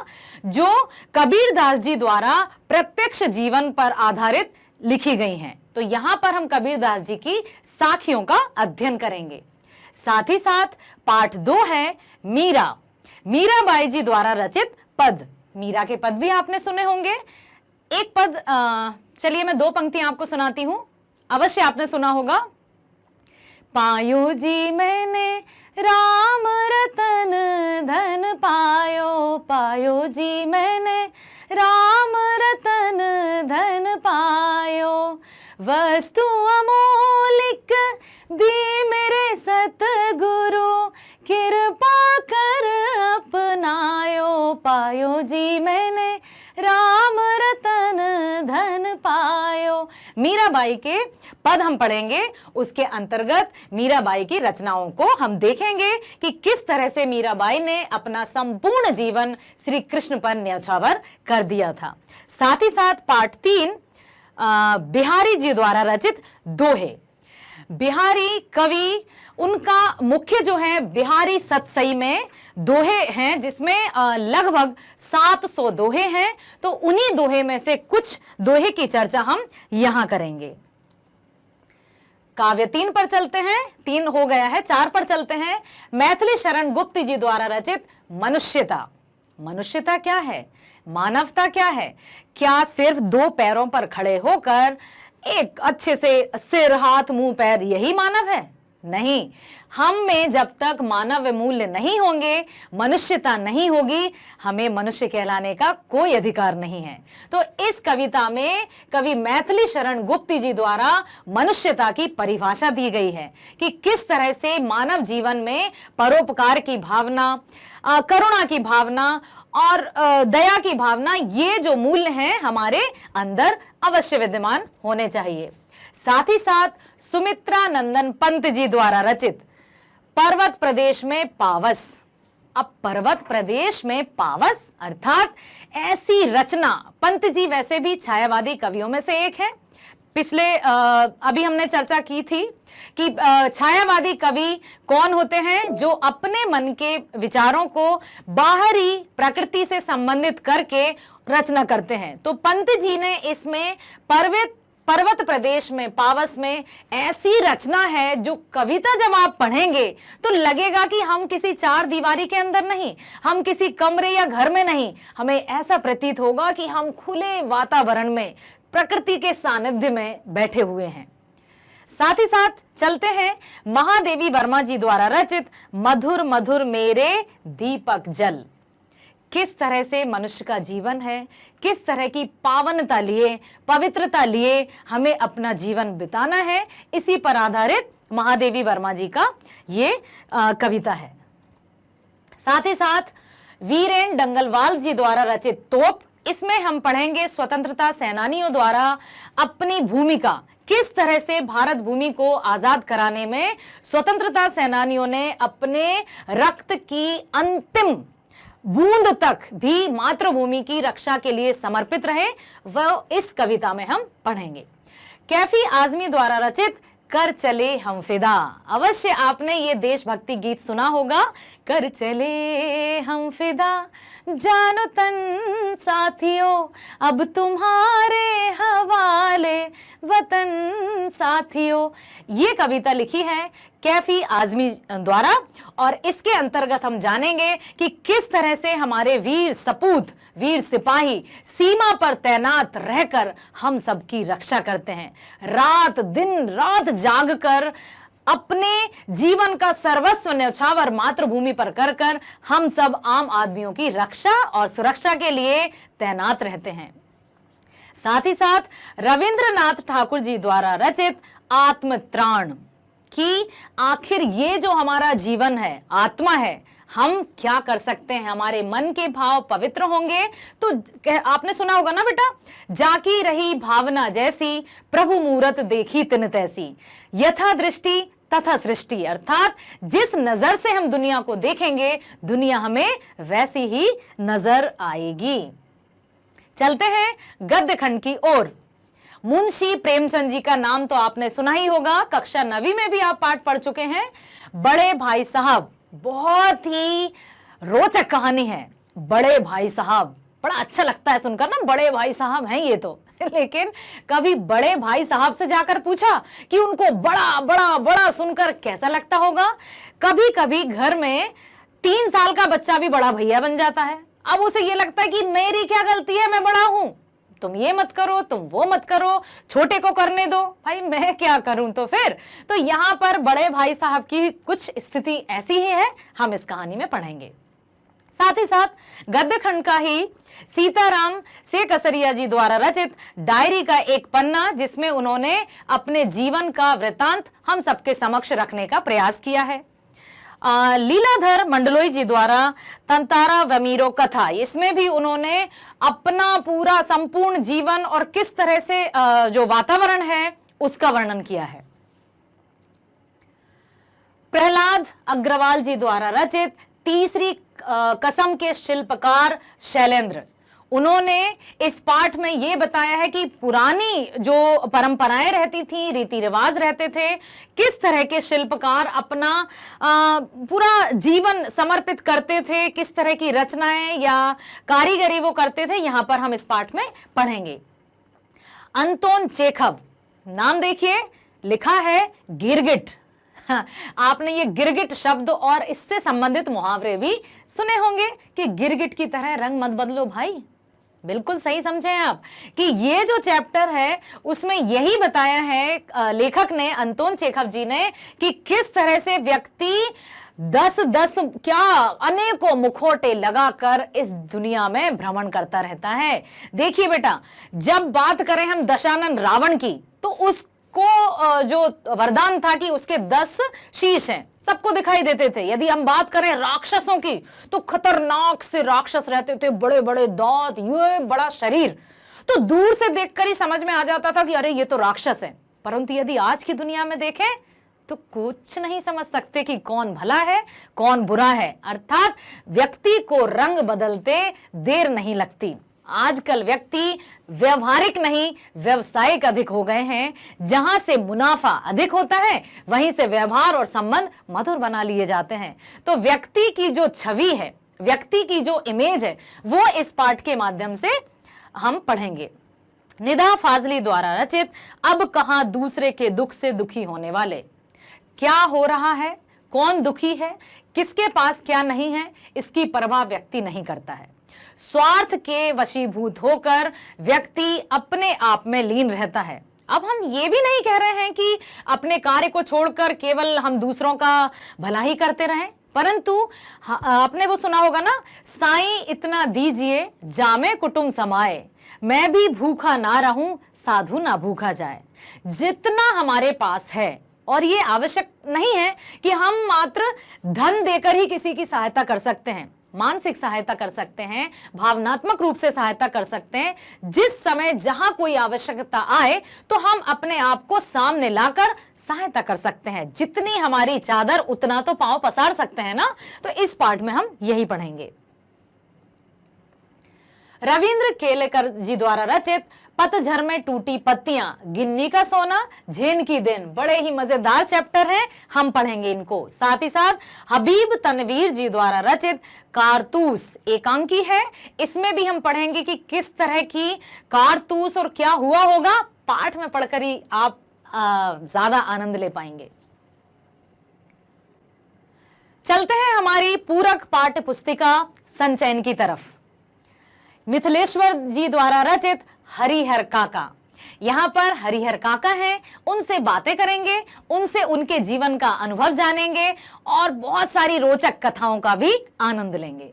Speaker 1: जो कबीर दास जी द्वारा प्रत्यक्ष जीवन पर आधारित लिखी गई हैं। तो यहां पर हम कबीर दास जी की साखियों का अध्ययन करेंगे। साथ ही साथ पाठ 2 है मीरा, मीराबाई जी द्वारा रचित पद। मीरा के पद भी आपने सुने होंगे। एक पद, चलिए मैं 2 पंक्तियां आपको सुनाती हूं, अवश्य आपने सुना होगा। पायो जी मैंने राम रतन धन पायो, पायो जी मैंने राम रतन धन पायो, वस्तु अमोलिक दी मेरे सतगुरु, कृपा कर अपनायो, पायो जी मैंने राम रतन धन पायो। मीराबाई के पद हम पढ़ेंगे, उसके अंतर्गत मीराबाई की रचनाओं को हम देखेंगे कि किस तरह से मीराबाई ने अपना संपूर्ण जीवन श्री कृष्ण पर न्यौछावर कर दिया था। साथ ही साथ पाठ 3 बिहारी जी द्वारा रचित दोहे। बिहारी कवि, उनका मुख्य जो है बिहारी सतसई में दोहे हैं, जिसमें लगभग 700 दोहे हैं। तो उन्हीं दोहे में से कुछ दोहे की चर्चा हम यहां करेंगे। काव्य 3 पर चलते हैं, 3 हो गया है, 4 पर चलते हैं। मैथिली शरण गुप्त जी द्वारा रचित मनुष्यता। मनुष्यता क्या है? मानवता क्या है? क्या सिर्फ 2 पैरों पर खड़े होकर एक अच्छे से सिर, हाथ, मुंह, पैर, यही मानव है? नहीं। हम में जब तक मानव मूल्य नहीं होंगे, मनुष्यता नहीं होगी, हमें मनुष्य कहलाने का कोई अधिकार नहीं है। तो इस कविता में कवि मैथिली शरण गुप्त जी द्वारा मनुष्यता की परिभाषा दी गई है कि किस तरह से मानव जीवन में परोपकार की भावना, करुणा की भावना और दया की भावना, ये जो मूल्य हैं हमारे अंदर अवश्य विद्यमान होने चाहिए। साथ ही साथ सुमित्रा नंदन पंत जी द्वारा रचित पर्वत प्रदेश में पावस। अब पर्वत प्रदेश में पावस अर्थात ऐसी रचना, पंत जी वैसे भी छायावादी कवियों में से एक है। पिछले अभी हमने चर्चा की थी कि छायावादी कवि कौन होते हैं? जो अपने मन के विचारों को बाहरी प्रकृति से संबंधित करके रचना करते हैं। तो पंत जी ने इसमें पर्वत प्रदेश में पावस में ऐसी रचना है जो कविता जब आप पढ़ेंगे तो लगेगा कि हम किसी चार दीवारी के अंदर नहीं, हम किसी कमरे या घर में नहीं, हमें ऐसा प्रतीत होगा कि हम खुले वातावरण में प्रकृति के सानिध्य में बैठे हुए हैं। साथ ही साथ चलते हैं महादेवी वर्मा जी द्वारा रचित मधुर मधुर मेरे दीपक जल। किस तरह से मनुष्य का जीवन है, किस तरह की पावनता लिए, पवित्रता लिए हमें अपना जीवन बिताना है, इसी पर आधारित महादेवी वर्मा जी का ये कविता है। साथ ही साथ वीरेन डंगलवाल जी द्वारा रचित तोप, इसमें हम पढ़ेंगे स्वतंत्रता सेनानियों द्वारा अपनी भूमिका, किस तरह से भारत भूमि को आजाद कराने में स्वतंत्रता सेनानियों ने अपने रक्त की अंतिम बूंद तक भी मातृभूमि की रक्षा के लिए समर्पित रहे, वह इस कविता में हम पढ़ेंगे। कैफी आजमी द्वारा रचित कर चले हम फिदा, अवश्य आपने ये देशभक्ति गीत सुना होगा। कर चले हम फिदा जानो तन साथियों, अब तुम्हारे हवाले वतन साथियों। ये कविता लिखी है कैफी आजमी द्वारा और इसके अंतर्गत हम जानेंगे कि किस तरह से हमारे वीर सपूत, वीर सिपाही सीमा पर तैनात रहकर हम सबकी रक्षा करते हैं, रात दिन रात जागकर अपने जीवन का सर्वस्व न्यौछावर मातृभूमि पर कर कर हम सब आम आदमियों की रक्षा और सुरक्षा के लिए तैनात रहते हैं। साथ ही साथ रविंद्रनाथ ठाकुर जी द्वारा रचित आत्मत्राण, कि आखिर ये जो हमारा जीवन है, आत्मा है, हम क्या कर सकते हैं, हमारे मन के भाव पवित्र होंगे तो आपने सुना होगा ना बेटा, जाकी रही भावना जैसी प्रभु मूरत देखी तिन तैसी, यथा दृष्टि तथा सृष्टि, अर्थात जिस नजर से हम दुनिया को देखेंगे दुनिया हमें वैसी ही नजर आएगी। चलते हैं गद्य खंड की ओर। मुंशी प्रेमचंद जी का नाम तो आपने सुना ही होगा, कक्षा 9वीं में भी आप पाठ पढ़ चुके हैं। बड़े भाई साहब, बहुत ही रोचक कहानी है। बड़े भाई साहब, बड़ा अच्छा लगता है सुनकर ना, बड़े भाई साहब हैं ये तो। लेकिन कभी बड़े भाई साहब से जाकर पूछा कि उनको बड़ा बड़ा बड़ा सुनकर कैसा लगता होगा? कभी कभी घर में 3 साल का बच्चा भी बड़ा भैया बन जाता है। अब उसे ये लगता है कि मेरी क्या गलती है, मैं बड़ा हूं, तुम ये मत करो, तुम वो मत करो, छोटे को करने दो, भाई मैं क्या करूं? तो फिर तो यहां पर बड़े भाई साहब की कुछ स्थिति ऐसी ही है, हम इस कहानी में पढ़ेंगे। साथ ही साथ गद्य खंड का ही सीताराम से कसरिया जी द्वारा रचित डायरी का एक पन्ना, जिसमें उन्होंने अपने जीवन का वृतांत हम सबके समक्ष रखने का प्रयास किया है। लीलाधर मंडलोई जी द्वारा तंतारा वमीरो कथा, इसमें भी उन्होंने अपना पूरा संपूर्ण जीवन और किस तरह से जो वातावरण है उसका वर्णन किया है। प्रहलाद अग्रवाल जी द्वारा रचित तीसरी कसम के शिल्पकार शैलेंद्र, उन्होंने इस पाठ में यह बताया है कि पुरानी जो परंपराएं रहती थी, रीति रिवाज रहते थे, किस तरह के शिल्पकार अपना पूरा जीवन समर्पित करते थे, किस तरह की रचनाएं या कारीगरी वो करते थे, यहां पर हम इस पाठ में पढ़ेंगे। अंतोन चेखव, नाम देखिए, लिखा है गिरगिट। आपने ये गिरगिट शब्द और इससे संबंधित मुहावरे भी सुने होंगे कि गिरगिट की तरह रंग मत बदलो भाई। बिल्कुल सही समझे आप कि ये जो चैप्टर है उसमें यही बताया है लेखक ने, अंतोन चेखव जी ने, कि किस तरह से व्यक्ति 10 क्या अनेकों मुखौटे लगाकर इस दुनिया में भ्रमण करता रहता है। देखिए बेटा, जब बात करें हम दशानन रावण की, तो उसको जो वरदान था कि उसके 10 शीश हैं, सबको दिखाई देते थे। यदि हम बात करें राक्षसों की, तो खतरनाक से राक्षस रहते थे, बड़े बड़े दांत, ये बड़ा शरीर, तो दूर से देखकर ही समझ में आ जाता था कि अरे ये तो राक्षस है। परंतु यदि आज की दुनिया में देखें तो कुछ नहीं समझ सकते कि कौन भला है कौन बुरा है। अर्थात व्यक्ति को रंग बदलते देर नहीं लगती। आजकल व्यक्ति व्यवहारिक नहीं व्यवसायिक अधिक हो गए हैं। जहां से मुनाफा अधिक होता है वहीं से व्यवहार और संबंध मधुर बना लिए जाते हैं। तो व्यक्ति की जो छवि है, व्यक्ति की जो इमेज है, वो इस पाठ के माध्यम से हम पढ़ेंगे। निदा फाजली द्वारा रचित अब कहां दूसरे के दुख से दुखी होने वाले। क्या हो रहा है, कौन दुखी है, किसके पास क्या नहीं है, इसकी परवाह व्यक्ति नहीं करता है। स्वार्थ के वशीभूत होकर व्यक्ति अपने आप में लीन रहता है। अब हम ये भी नहीं कह रहे हैं कि अपने कार्य को छोड़कर केवल हम दूसरों का भला ही करते रहें, परंतु आपने वो सुना होगा ना, साईं इतना दीजिए जामे कुटुंब समाए, मैं भी भूखा ना रहूं साधु ना भूखा जाए। जितना हमारे पास है, और ये आवश्यक नहीं है कि हम मात्र धन देकर ही किसी की सहायता कर सकते हैं, मानसिक सहायता कर सकते हैं, भावनात्मक रूप से सहायता कर सकते हैं। जिस समय जहां कोई आवश्यकता आए तो हम अपने आप को सामने लाकर सहायता कर सकते हैं। जितनी हमारी चादर उतना तो पांव पसार सकते हैं ना। तो इस पाठ में हम यही पढ़ेंगे। रविंद्र केलेकर जी द्वारा रचित पतझर में टूटी पत्तियां, गिन्नी का सोना, झेन की देन, बड़े ही मजेदार चैप्टर हैं, हम पढ़ेंगे इनको। साथ ही साथ हबीब तनवीर जी द्वारा रचित कारतूस एकांकी है, इसमें भी हम पढ़ेंगे कि किस तरह की कारतूस और क्या हुआ होगा। पाठ में पढ़कर ही आप ज्यादा आनंद ले पाएंगे। चलते हैं हमारी पूरक पाठ्य पुस्तिका संचयन की तरफ। मिथिलेश्वर जी द्वारा रचित हरिहर काका, यहां पर हरिहर काका हैं, उनसे बातें करेंगे, उनसे उनके जीवन का अनुभव जानेंगे और बहुत सारी रोचक कथाओं का भी आनंद लेंगे।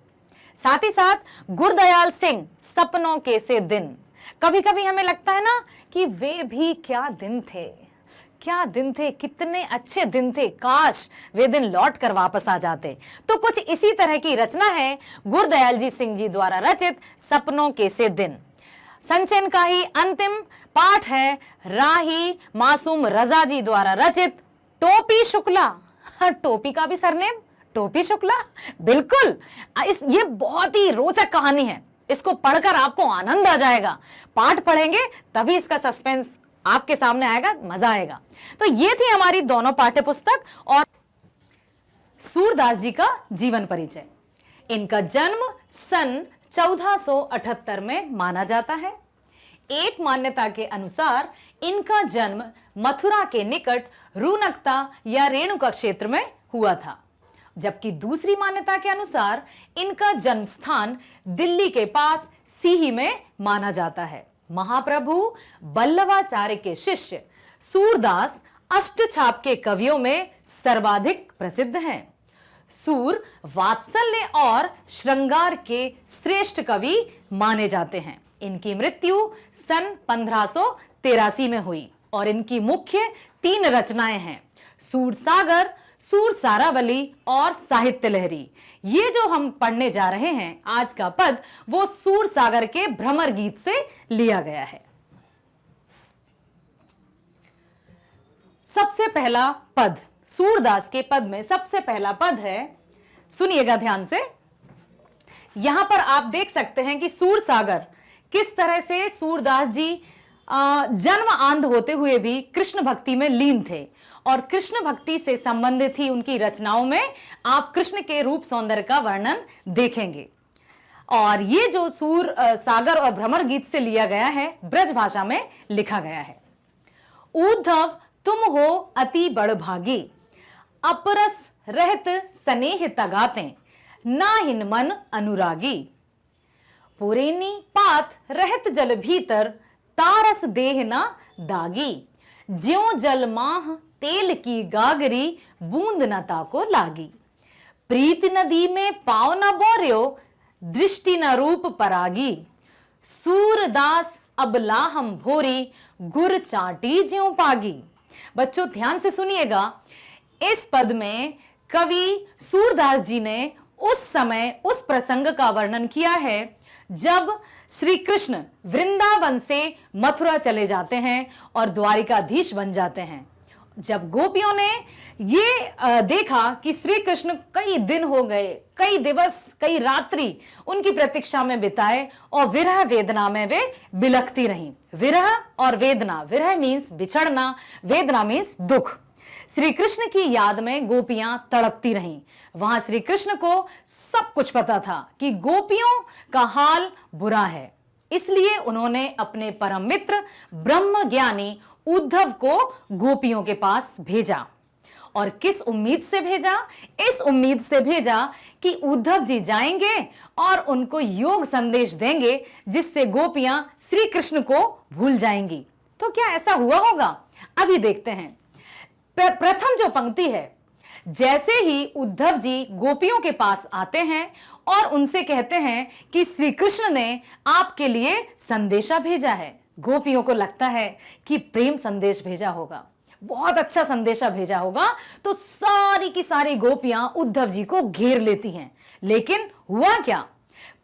Speaker 1: साथ ही साथ गुरदयाल सिंह सपनों के से दिन। कभी कभी हमें लगता है ना कि वे भी क्या दिन थे, क्या दिन थे, कितने अच्छे दिन थे, काश वे दिन लौट कर वापस आ जाते। तो कुछ इसी तरह की रचना है गुरदयाल जी सिंह जी द्वारा रचित सपनों के से दिन। संचयन का ही अंतिम पाठ है राही मासूम रजा जी द्वारा रचित टोपी शुक्ला। टोपी का भी सरनेम टोपी शुक्ला, बिल्कुल। ये बहुत ही रोचक कहानी है, इसको पढ़कर आपको आनंद आ जाएगा। पाठ पढ़ेंगे तभी इसका सस्पेंस आपके सामने आएगा, मजा आएगा। तो ये थी हमारी दोनों पाठ्य पुस्तक और सूरदास जी का जीवन परिचय। इनका जन्म सन 1478 में माना जाता है। एक मान्यता के अनुसार इनका जन्म मथुरा के निकट रूनकता या रेणुका क्षेत्र में हुआ था, जबकि दूसरी मान्यता के अनुसार इनका जन्म स्थान दिल्ली के पास सीही में माना जाता है। महाप्रभु बल्लवाचार्य के शिष्य सूरदास अष्टछाप के कवियों में सर्वाधिक प्रसिद्ध हैं। सूर वात्सल्य और श्रृंगार के श्रेष्ठ कवि माने जाते हैं। इनकी मृत्यु सन 1583 में हुई और इनकी मुख्य 3 रचनाएं हैं, सूरसागर, सूर सारावली और साहित्य लहरी। ये जो हम पढ़ने जा रहे हैं आज का पद, वो सूर सागर के भ्रमर गीत से लिया गया है। सबसे पहला पद, सूरदास के पद में सबसे पहला पद है, सुनिएगा ध्यान से। यहां पर आप देख सकते हैं कि सूर सागर किस तरह से सूरदास जी जन्म आंध होते हुए भी कृष्ण भक्ति में लीन थे और कृष्ण भक्ति से संबंधित ही उनकी रचनाओं में आप कृष्ण के रूप सौंदर्य का वर्णन देखेंगे। और ये जो सूर सागर और भ्रमर गीत से लिया गया है, ब्रज भाषा में लिखा गया है। उद्धव तुम हो अति बड़भागी, अपरस रहत स्नेह तगाते, नाहिन मन अनुरागी। पुरेनी पात रहत जल भीतर, तारस देह ना दागी। ज्यों जल माह तेल की गागरी, बूंद न ताको लागी। प्रीत नदी में पाव न बोर्यो, दृष्टि न रूप परागी। सूरदास अब लाहम भोरी, गुर चाटी ज्यों पागी। बच्चों ध्यान से सुनिएगा, इस पद में कवि सूरदास जी ने उस समय उस प्रसंग का वर्णन किया है जब श्री कृष्ण वृंदावन से मथुरा चले जाते हैं और द्वारिकाधीश बन जाते हैं। जब गोपियों ने ये देखा कि श्री कृष्ण कई दिन हो गए, कई दिवस, कई रात्रि उनकी प्रतीक्षा में बिताए और विरह वेदना में वे बिलखती रहीं। विरह और वेदना, विरह मीन्स बिछड़ना, वेदना मीन्स दुख। श्री कृष्ण की याद में गोपियां तड़पती रहीं। वहां श्री कृष्ण को सब कुछ पता था कि गोपियों का हाल बुरा है। इसलिए उन्होंने अपने परम मित्र ब्रह्म ज्ञानी उद्धव को गोपियों के पास भेजा। और किस उम्मीद से भेजा? इस उम्मीद से भेजा कि उद्धव जी जाएंगे और उनको योग संदेश देंगे जिससे गोपियां श्री कृष्ण को भूल जाएंगी। तो क्या ऐसा हुआ होगा? अभी देखते हैं। प्रथम जो पंक्ति है, जैसे ही उद्धव जी गोपियों के पास आते हैं और उनसे कहते हैं कि श्री कृष्ण ने आपके लिए संदेशा भेजा है। गोपियों को लगता है कि प्रेम संदेश भेजा होगा, बहुत अच्छा संदेशा भेजा होगा, तो सारी की सारी गोपियां उद्धव जी को घेर लेती हैं। लेकिन हुआ क्या?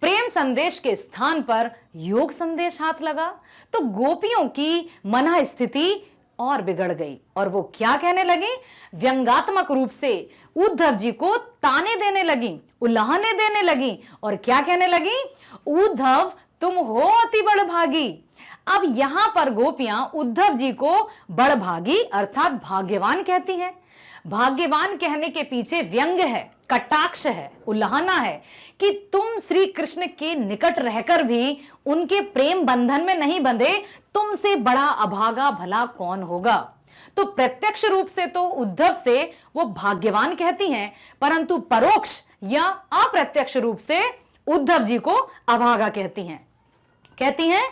Speaker 1: प्रेम संदेश के स्थान पर योग संदेश हाथ लगा, तो गोपियों की मन स्थिति और बिगड़ गई और वो क्या कहने लगी? व्यंगात्मक रूप से उद्धव जी को ताने देने लगी, उल्लाहने देने लगी और क्या कहने लगी? उद्धव तुम हो अति बड़भागी। अब यहां पर गोपियां उद्धव जी को बड़भागी अर्थात भाग्यवान कहती हैं। भाग्यवान कहने के पीछे व्यंग है, कटाक्ष है, उल्लाहना है कि तुम श्री कृष्ण के निकट रहकर भी उनके प्रेम बंधन में नहीं बंधे, तुमसे बड़ा अभागा भला कौन होगा। तो प्रत्यक्ष रूप से तो उद्धव से वो भाग्यवान कहती हैं, परंतु परोक्ष या अप्रत्यक्ष रूप से उद्धव जी को अभागा कहती हैं। कहती हैं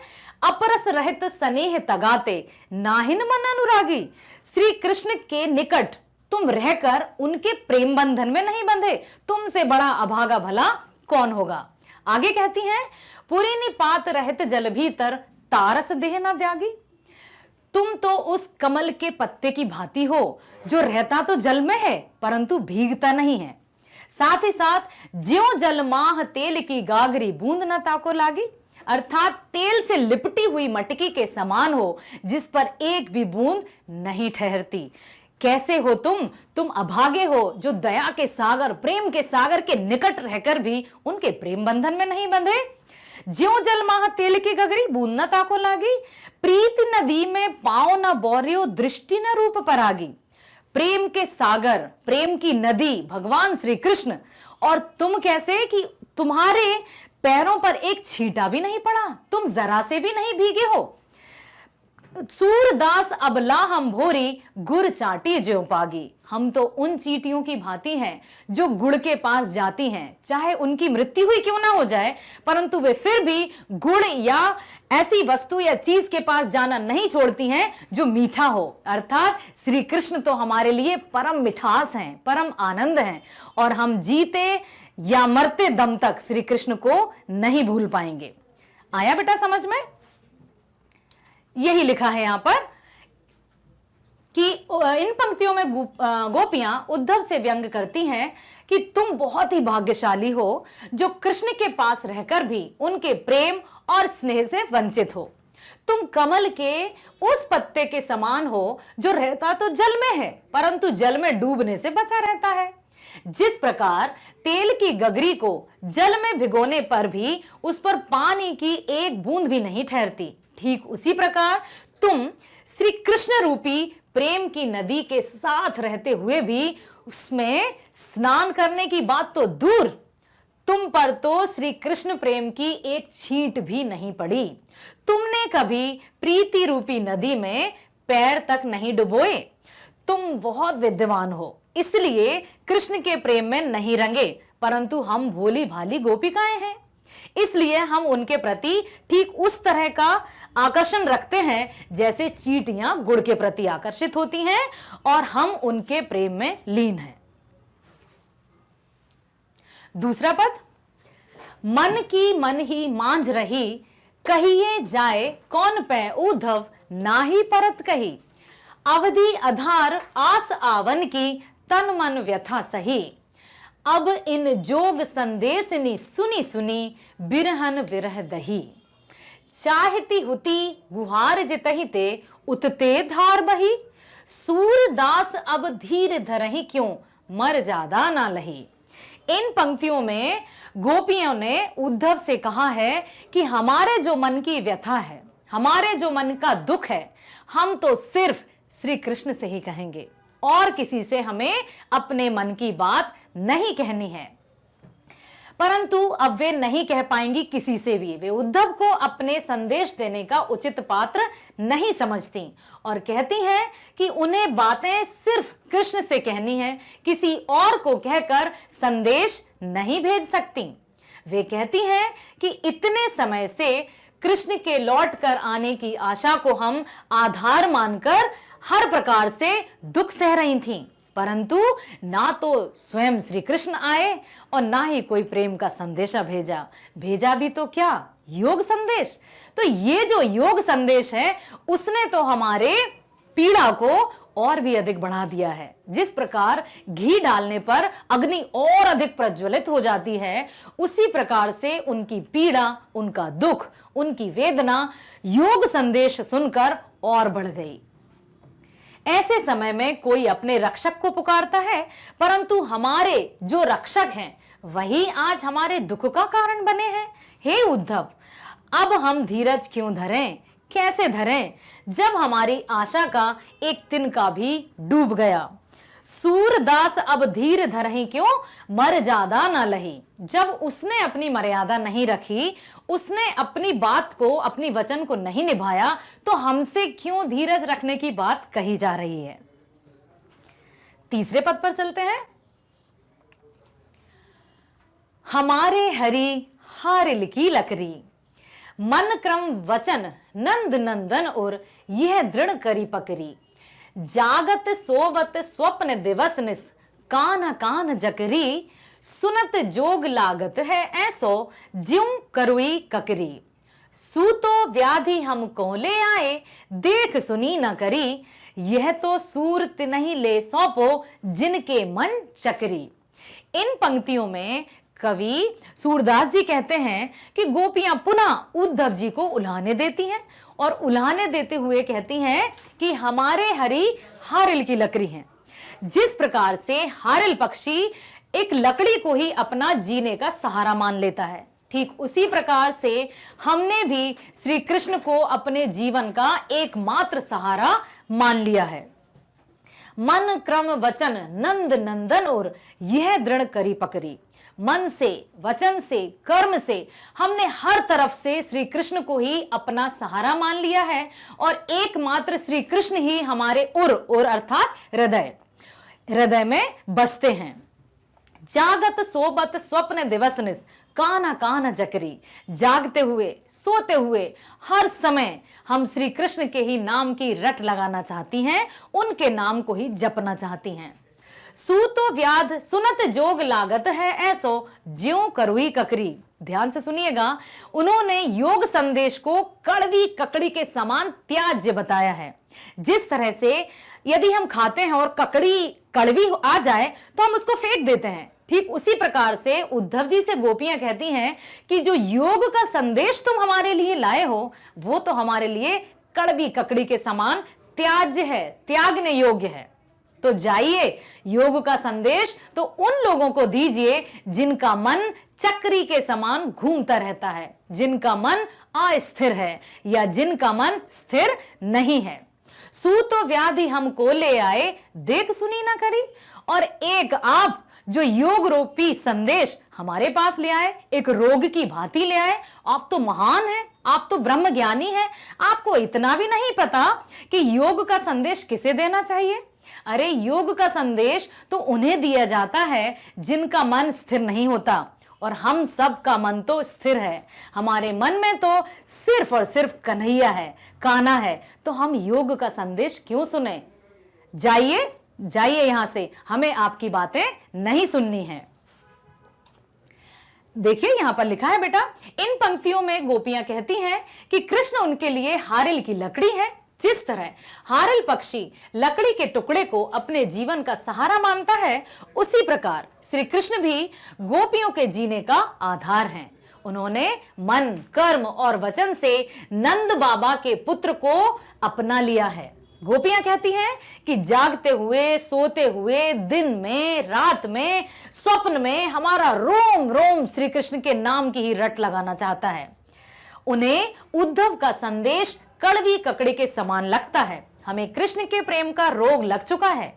Speaker 1: अपरस रहित स्नेह तगाते नाहिन मन अनुरागी। श्री कृष्ण के निकट तुम रहकर उनके प्रेम बंधन में नहीं बंधे, तुमसे बड़ा अभागा भला कौन होगा। आगे कहती हैं पुरी निपात रहित जल भीतर तारस देह न त्यागी। तुम तो उस कमल के पत्ते की भांति हो जो रहता तो जल में है परंतु भीगता नहीं है। साथ ही साथ ज्यों जल माह तेल की गागरी बूंद न ताको लागी, अर्थात तेल से लिपटी हुई मटकी के समान हो जिस पर एक भी बूंद नहीं ठहरती। कैसे हो तुम अभागे हो जो दया के सागर, प्रेम के सागर के निकट रहकर भी उनके प्रेम बंधन में नहीं बंधे। ज्यों जल माह तेल की गगरी बूंद न ताको लागी, प्रीति नदी में पाओ न बोरियो दृष्टि न रूप परागी। प्रेम के सागर, प्रेम की नदी भगवान श्री कृष्ण, और तुम कैसे कि तुम्हारे पैरों पर एक छींटा भी नहीं पड़ा, तुम जरा से भी नहीं भीगे हो। सूरदास अबला हम भोरी गुड़ चाटी ज्यों पागी। हम तो उन चींटियों की भांति हैं जो गुड़ के पास जाती हैं, चाहे उनकी मृत्यु हुई क्यों ना हो जाए, परंतु वे फिर भी गुड़ या ऐसी वस्तु या चीज के पास जाना नहीं छोड़ती हैं जो मीठा हो। अर्थात श्री कृष्ण तो हमारे लिए परम मिठास हैं, परम आनंद हैं, और हम जीते या मरते दम तक श्री कृष्ण को नहीं भूल पाएंगे। आया बेटा समझ में? यही लिखा है यहां पर कि इन पंक्तियों में गोपियां उद्धव से व्यंग करती हैं कि तुम बहुत ही भाग्यशाली हो जो कृष्ण के पास रहकर भी उनके प्रेम और स्नेह से वंचित हो। तुम कमल के उस पत्ते के समान हो जो रहता तो जल में है परंतु जल में डूबने से बचा रहता है। जिस प्रकार तेल की गगरी को जल में भिगोने पर भी उस पर पानी की एक बूंद भी नहीं ठहरती, ठीक उसी प्रकार तुम श्री कृष्ण रूपी प्रेम की नदी के साथ रहते हुए भी उसमें स्नान करने की बात तो दूर, तुम पर तो श्री कृष्ण प्रेम की एक छींट भी नहीं पड़ी। तुमने कभी प्रीति रूपी नदी में पैर तक नहीं डुबोए। तुम बहुत विद्वान हो, इसलिए कृष्ण के प्रेम में नहीं रंगे, परंतु हम भोली भाली गोपिकाएं हैं, इसलिए हम उनके प्रति ठीक उस तरह का आकर्षण रखते हैं जैसे चींटियां गुड़ के प्रति आकर्षित होती हैं, और हम उनके प्रेम में लीन हैं। दूसरा पद, मन की मन ही मांझ रही, कहिए जाए कौन पै उद्धव नाही परत कही। अवधि आधार आस आवन की तन मन व्यथा सही। अब इन जोग संदेशनी सुनी सुनी बिरहन विरह दही। चाहती हुती गुहार जितहि ते उतते धार बही। सूरदास अब धीर धरहि क्यों मर ज्यादा ना लही। इन पंक्तियों में गोपियों ने उद्धव से कहा है कि हमारे जो मन की व्यथा है, हमारे जो मन का दुख है, हम तो सिर्फ श्री कृष्ण से ही कहेंगे और किसी से हमें अपने मन की बात नहीं कहनी है। परंतु अब वे नहीं कह पाएंगी किसी से भी। वे उद्धव को अपने संदेश देने का उचित पात्र नहीं समझती और कहती हैं कि उन्हें बातें सिर्फ कृष्ण से कहनी है, किसी और को कहकर संदेश नहीं भेज सकती। वे कहती हैं कि इतने समय से कृष्ण के लौट कर आने की आशा को हम आधार मानकर हर प्रकार से दुख सह रही थीं, परंतु ना तो स्वयं श्री कृष्ण आए और ना ही कोई प्रेम का संदेशा भेजा भी तो क्या, योग संदेश। तो ये जो योग संदेश है उसने तो हमारे पीड़ा को और भी अधिक बढ़ा दिया है। जिस प्रकार घी डालने पर अग्नि और अधिक प्रज्वलित हो जाती है, उसी प्रकार से उनकी पीड़ा, उनका दुख, उनकी वेदना योग संदेश सुनकर और बढ़ गई। ऐसे समय में कोई अपने रक्षक को पुकारता है, परंतु हमारे जो रक्षक हैं वही आज हमारे दुख का कारण बने हैं। हे उद्धव, अब हम धीरज क्यों धरें, कैसे धरें, जब हमारी आशा का एक तिनका भी डूब गया। सूरदास अब धीर धरहि क्यों, मर ज्यादा न लही। जब उसने अपनी मर्यादा नहीं रखी, उसने अपनी बात को, अपनी वचन को नहीं निभाया, तो हमसे क्यों धीरज रखने की बात कही जा रही है। तीसरे पद पर चलते हैं। हमारे हरि हारिल की लकरी, मन क्रम वचन नंद नंदन और यह दृढ़ करी पकरी। जागत सोवत स्वप्न दिवस निस, कान कान जकरी। सुनत जोग लागत है ऐसो, ज्यों करुई ककरी। सूतो व्याधि हमको ले आए, देख सुनी न करी। यह तो सूरत नहीं ले सौंपो, जिनके मन चकरी। इन पंक्तियों में कवि सूरदास जी कहते हैं कि गोपियां पुनः उद्धव जी को उल्हाने देती हैं और उल्हाने देते हुए कहती हैं कि हमारे हरि हारिल की लकड़ी हैं। जिस प्रकार से हारिल पक्षी एक लकड़ी को ही अपना जीने का सहारा मान लेता है, ठीक उसी प्रकार से हमने भी श्री कृष्ण को अपने जीवन का एकमात्र सहारा मान लिया है। मन क्रम वचन नंद नंदन और यह दृढ़ करी पकड़ी। मन से, वचन से, कर्म से हमने हर तरफ से श्री कृष्ण को ही अपना सहारा मान लिया है और एकमात्र श्री कृष्ण ही हमारे उर अर्थात हृदय में बसते हैं। जागत सोबत स्वप्न दिवस निस, काना काना जकरी। जागते हुए, सोते हुए हर समय हम श्री कृष्ण के ही नाम की रट लगाना चाहती हैं, उनके नाम को ही जपना चाहती हैं। सूतो व्याध सुनत जोग लागत है ऐसो, ज्यों करुई ककरी। ध्यान से सुनिएगा, उन्होंने योग संदेश को कड़वी ककड़ी के समान त्याज्य बताया है। जिस तरह से यदि हम खाते हैं और ककड़ी कड़वी आ जाए तो हम उसको फेंक देते हैं, ठीक उसी प्रकार से उद्धव जी से गोपियां कहती हैं कि जो योग का संदेश तुम हमारे लिए लाए हो वो तो हमारे लिए कड़वी ककड़ी के समान त्याज्य है, त्यागने योग्य है। तो जाइए, योग का संदेश तो उन लोगों को दीजिए जिनका मन चक्री के समान घूमता रहता है, जिनका मन अस्थिर है या जिनका मन स्थिर नहीं है। सूतो व्याधि हमको ले आए, देख सुनी ना करी। और एक आप जो योग रूपी संदेश हमारे पास ले आए, एक रोग की भांति ले आए। आप तो महान हैं, आप तो ब्रह्म ज्ञानी हैं, आपको इतना भी नहीं पता कि योग का संदेश किसे देना चाहिए। अरे योग का संदेश तो उन्हें दिया जाता है जिनका मन स्थिर नहीं होता, और हम सब का मन तो स्थिर है। हमारे मन में तो सिर्फ और सिर्फ कन्हैया है, कान्हा है, तो हम योग का संदेश क्यों सुने। जाइए जाइए यहां से, हमें आपकी बातें नहीं सुननी है। देखिए यहां पर लिखा है बेटा, इन पंक्तियों में गोपियां कहती हैं कि कृष्ण उनके लिए हारिल की लकड़ी है। जिस तरह हारिल पक्षी लकड़ी के टुकड़े को अपने जीवन का सहारा मानता है, उसी प्रकार श्री कृष्ण भी गोपियों के जीने का आधार हैं। उन्होंने मन, कर्म और वचन से नंद बाबा के पुत्र को अपना लिया है। गोपियां कहती हैं कि जागते हुए, सोते हुए, दिन में, रात में, स्वप्न में हमारा रोम रोम श्री कृष्ण के नाम की ही रट लगाना चाहता है। उन्हें उद्धव का संदेश कड़वी ककड़ी के समान लगता है। हमें कृष्ण के प्रेम का रोग लग चुका है।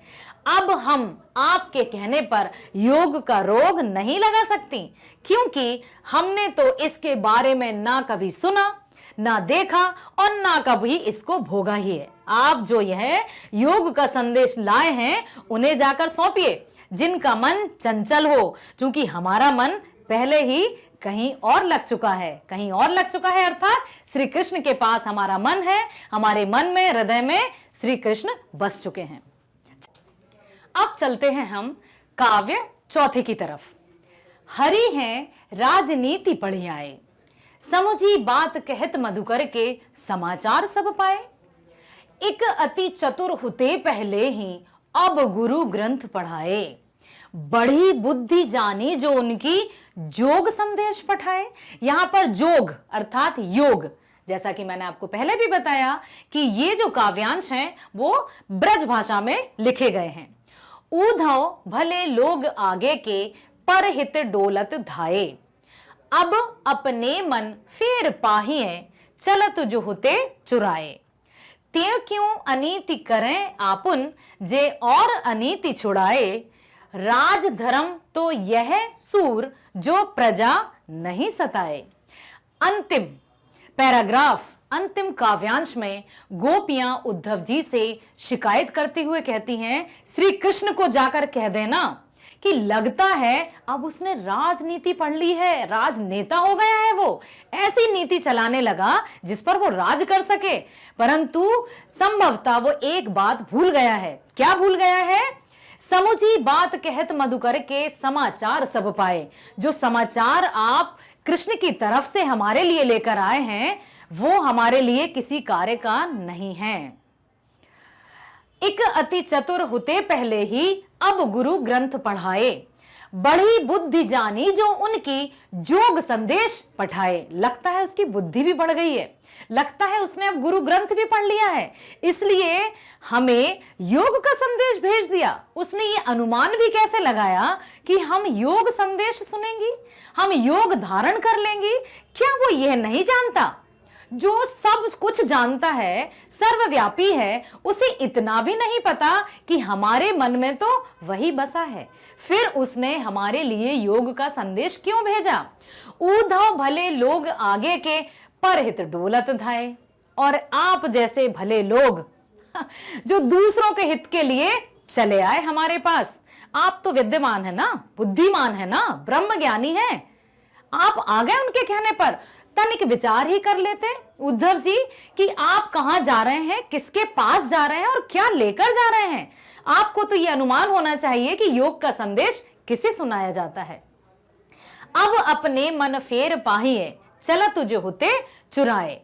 Speaker 1: अब हम आपके कहने पर योग का रोग नहीं लगा सकती, क्योंकि हमने तो इसके बारे में ना कभी सुना, ना देखा और ना कभी इसको भोगा ही है। आप जो यह योग का संदेश लाए हैं उन्हें जाकर सौंपिए, जिनका मन चंचल हो, क्योंकि हमारा मन पहले ही कहीं और लग चुका है, कहीं और लग चुका है, अर्थात श्री कृष्ण के पास हमारा मन है, हमारे मन में, हृदय में श्री कृष्ण बस चुके हैं। अब चलते हैं हम काव्य चौथे की तरफ। हरि हैं राजनीति पढ़ी आए, समुझी बात कहत मधुकर के समाचार सब पाए। एक अति चतुर हुते पहले ही अब गुरु ग्रंथ पढ़ाए, बड़ी बुद्धि जानी जो उनकी जोग संदेश पठाए। यहां पर जोग अर्थात योग, जैसा कि मैंने आपको पहले भी बताया कि ये जो काव्यांश हैं वो ब्रज भाषा में लिखे गए हैं। ऊधव भले लोग आगे के परहित डोलत धाये, अब अपने मन फेर पाहिए चलत जो होते चुराए। ते क्यों अनीति करें आपुन जे और अनीति छुड़ाए, राज धर्म तो यह सूर जो प्रजा नहीं सताए। अंतिम पैराग्राफ, अंतिम काव्यांश में गोपियां उद्धव जी से शिकायत करते हुए कहती हैं, श्री कृष्ण को जाकर कह देना कि लगता है अब उसने राजनीति पढ़ ली है, राजनेता हो गया है, वो ऐसी नीति चलाने लगा जिस पर वो राज कर सके, परंतु संभवतः वो एक बात भूल गया है। क्या भूल गया है? समुझी बात कहत मधुकर के समाचार सब पाए। जो समाचार आप कृष्ण की तरफ से हमारे लिए लेकर आए हैं वो हमारे लिए किसी कार्य का नहीं है। एक अति चतुर होते पहले ही अब गुरु ग्रंथ पढ़ाए, बड़ी बुद्धि जानी जो उनकी जोग संदेश पठाए। लगता है उसकी बुद्धि भी बढ़ गई है, लगता है उसने अब गुरु ग्रंथ भी पढ़ लिया है, इसलिए हमें योग का संदेश भेज दिया। उसने ये अनुमान भी कैसे लगाया कि हम योग संदेश सुनेंगी, हम योग धारण कर लेंगी? क्या वो यह नहीं जानता? जो सब कुछ जानता है, सर्वव्यापी है, उसे इतना भी नहीं पता कि हमारे मन में तो वही बसा है। फिर उसने हमारे लिए योग का संदेश क्यों भेजा? ऊधव भले लोग आगे के परहित डोलत धाये। और आप जैसे भले लोग जो दूसरों के हित के लिए चले आए हमारे पास, आप तो विद्यमान है ना, बुद्धिमान है ना, ब्रह्म ज्ञानी है, आप आ गए उनके कहने पर। तनिक विचार ही कर लेते उद्धव जी कि आप कहां जा रहे हैं, किसके पास जा रहे हैं और क्या लेकर जा रहे हैं। आपको तो यह अनुमान होना चाहिए कि योग का संदेश किसे सुनाया जाता है। अब अपने मन फेर पाहिए चलत जो होते चुराए।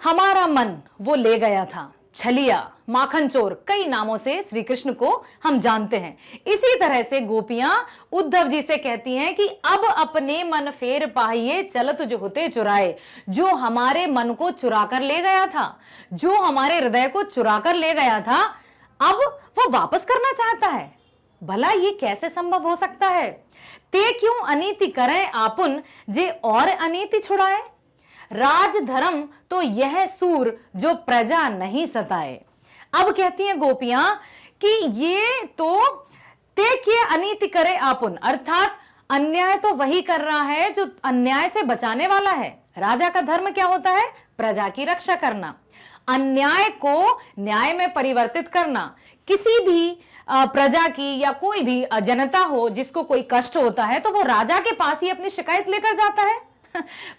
Speaker 1: हमारा मन वो ले गया था, छलिया, माखन चोर, कई नामों से श्री कृष्ण को हम जानते हैं। इसी तरह से गोपियां उद्धव जी से कहती हैं कि अब अपने मन फेर पाहिए चलत जो होते चुराए। जो हमारे मन को चुरा कर ले गया था, जो हमारे हृदय को चुरा कर ले गया था, अब वो वापस करना चाहता है। भला ये कैसे संभव हो सकता है? ते क्यों अनीति करें आपुन जे और अनीति छुड़ाए, राज धर्म तो यह सूर जो प्रजा नहीं सताए। अब कहती हैं गोपियां कि ये तो ते किए अनीति करे आपुन, अर्थात अन्याय तो वही कर रहा है जो अन्याय से बचाने वाला है। राजा का धर्म क्या होता है? प्रजा की रक्षा करना, अन्याय को न्याय में परिवर्तित करना। किसी भी प्रजा की या कोई भी जनता हो जिसको कोई कष्ट होता है तो वो राजा के पास ही अपनी शिकायत लेकर जाता है,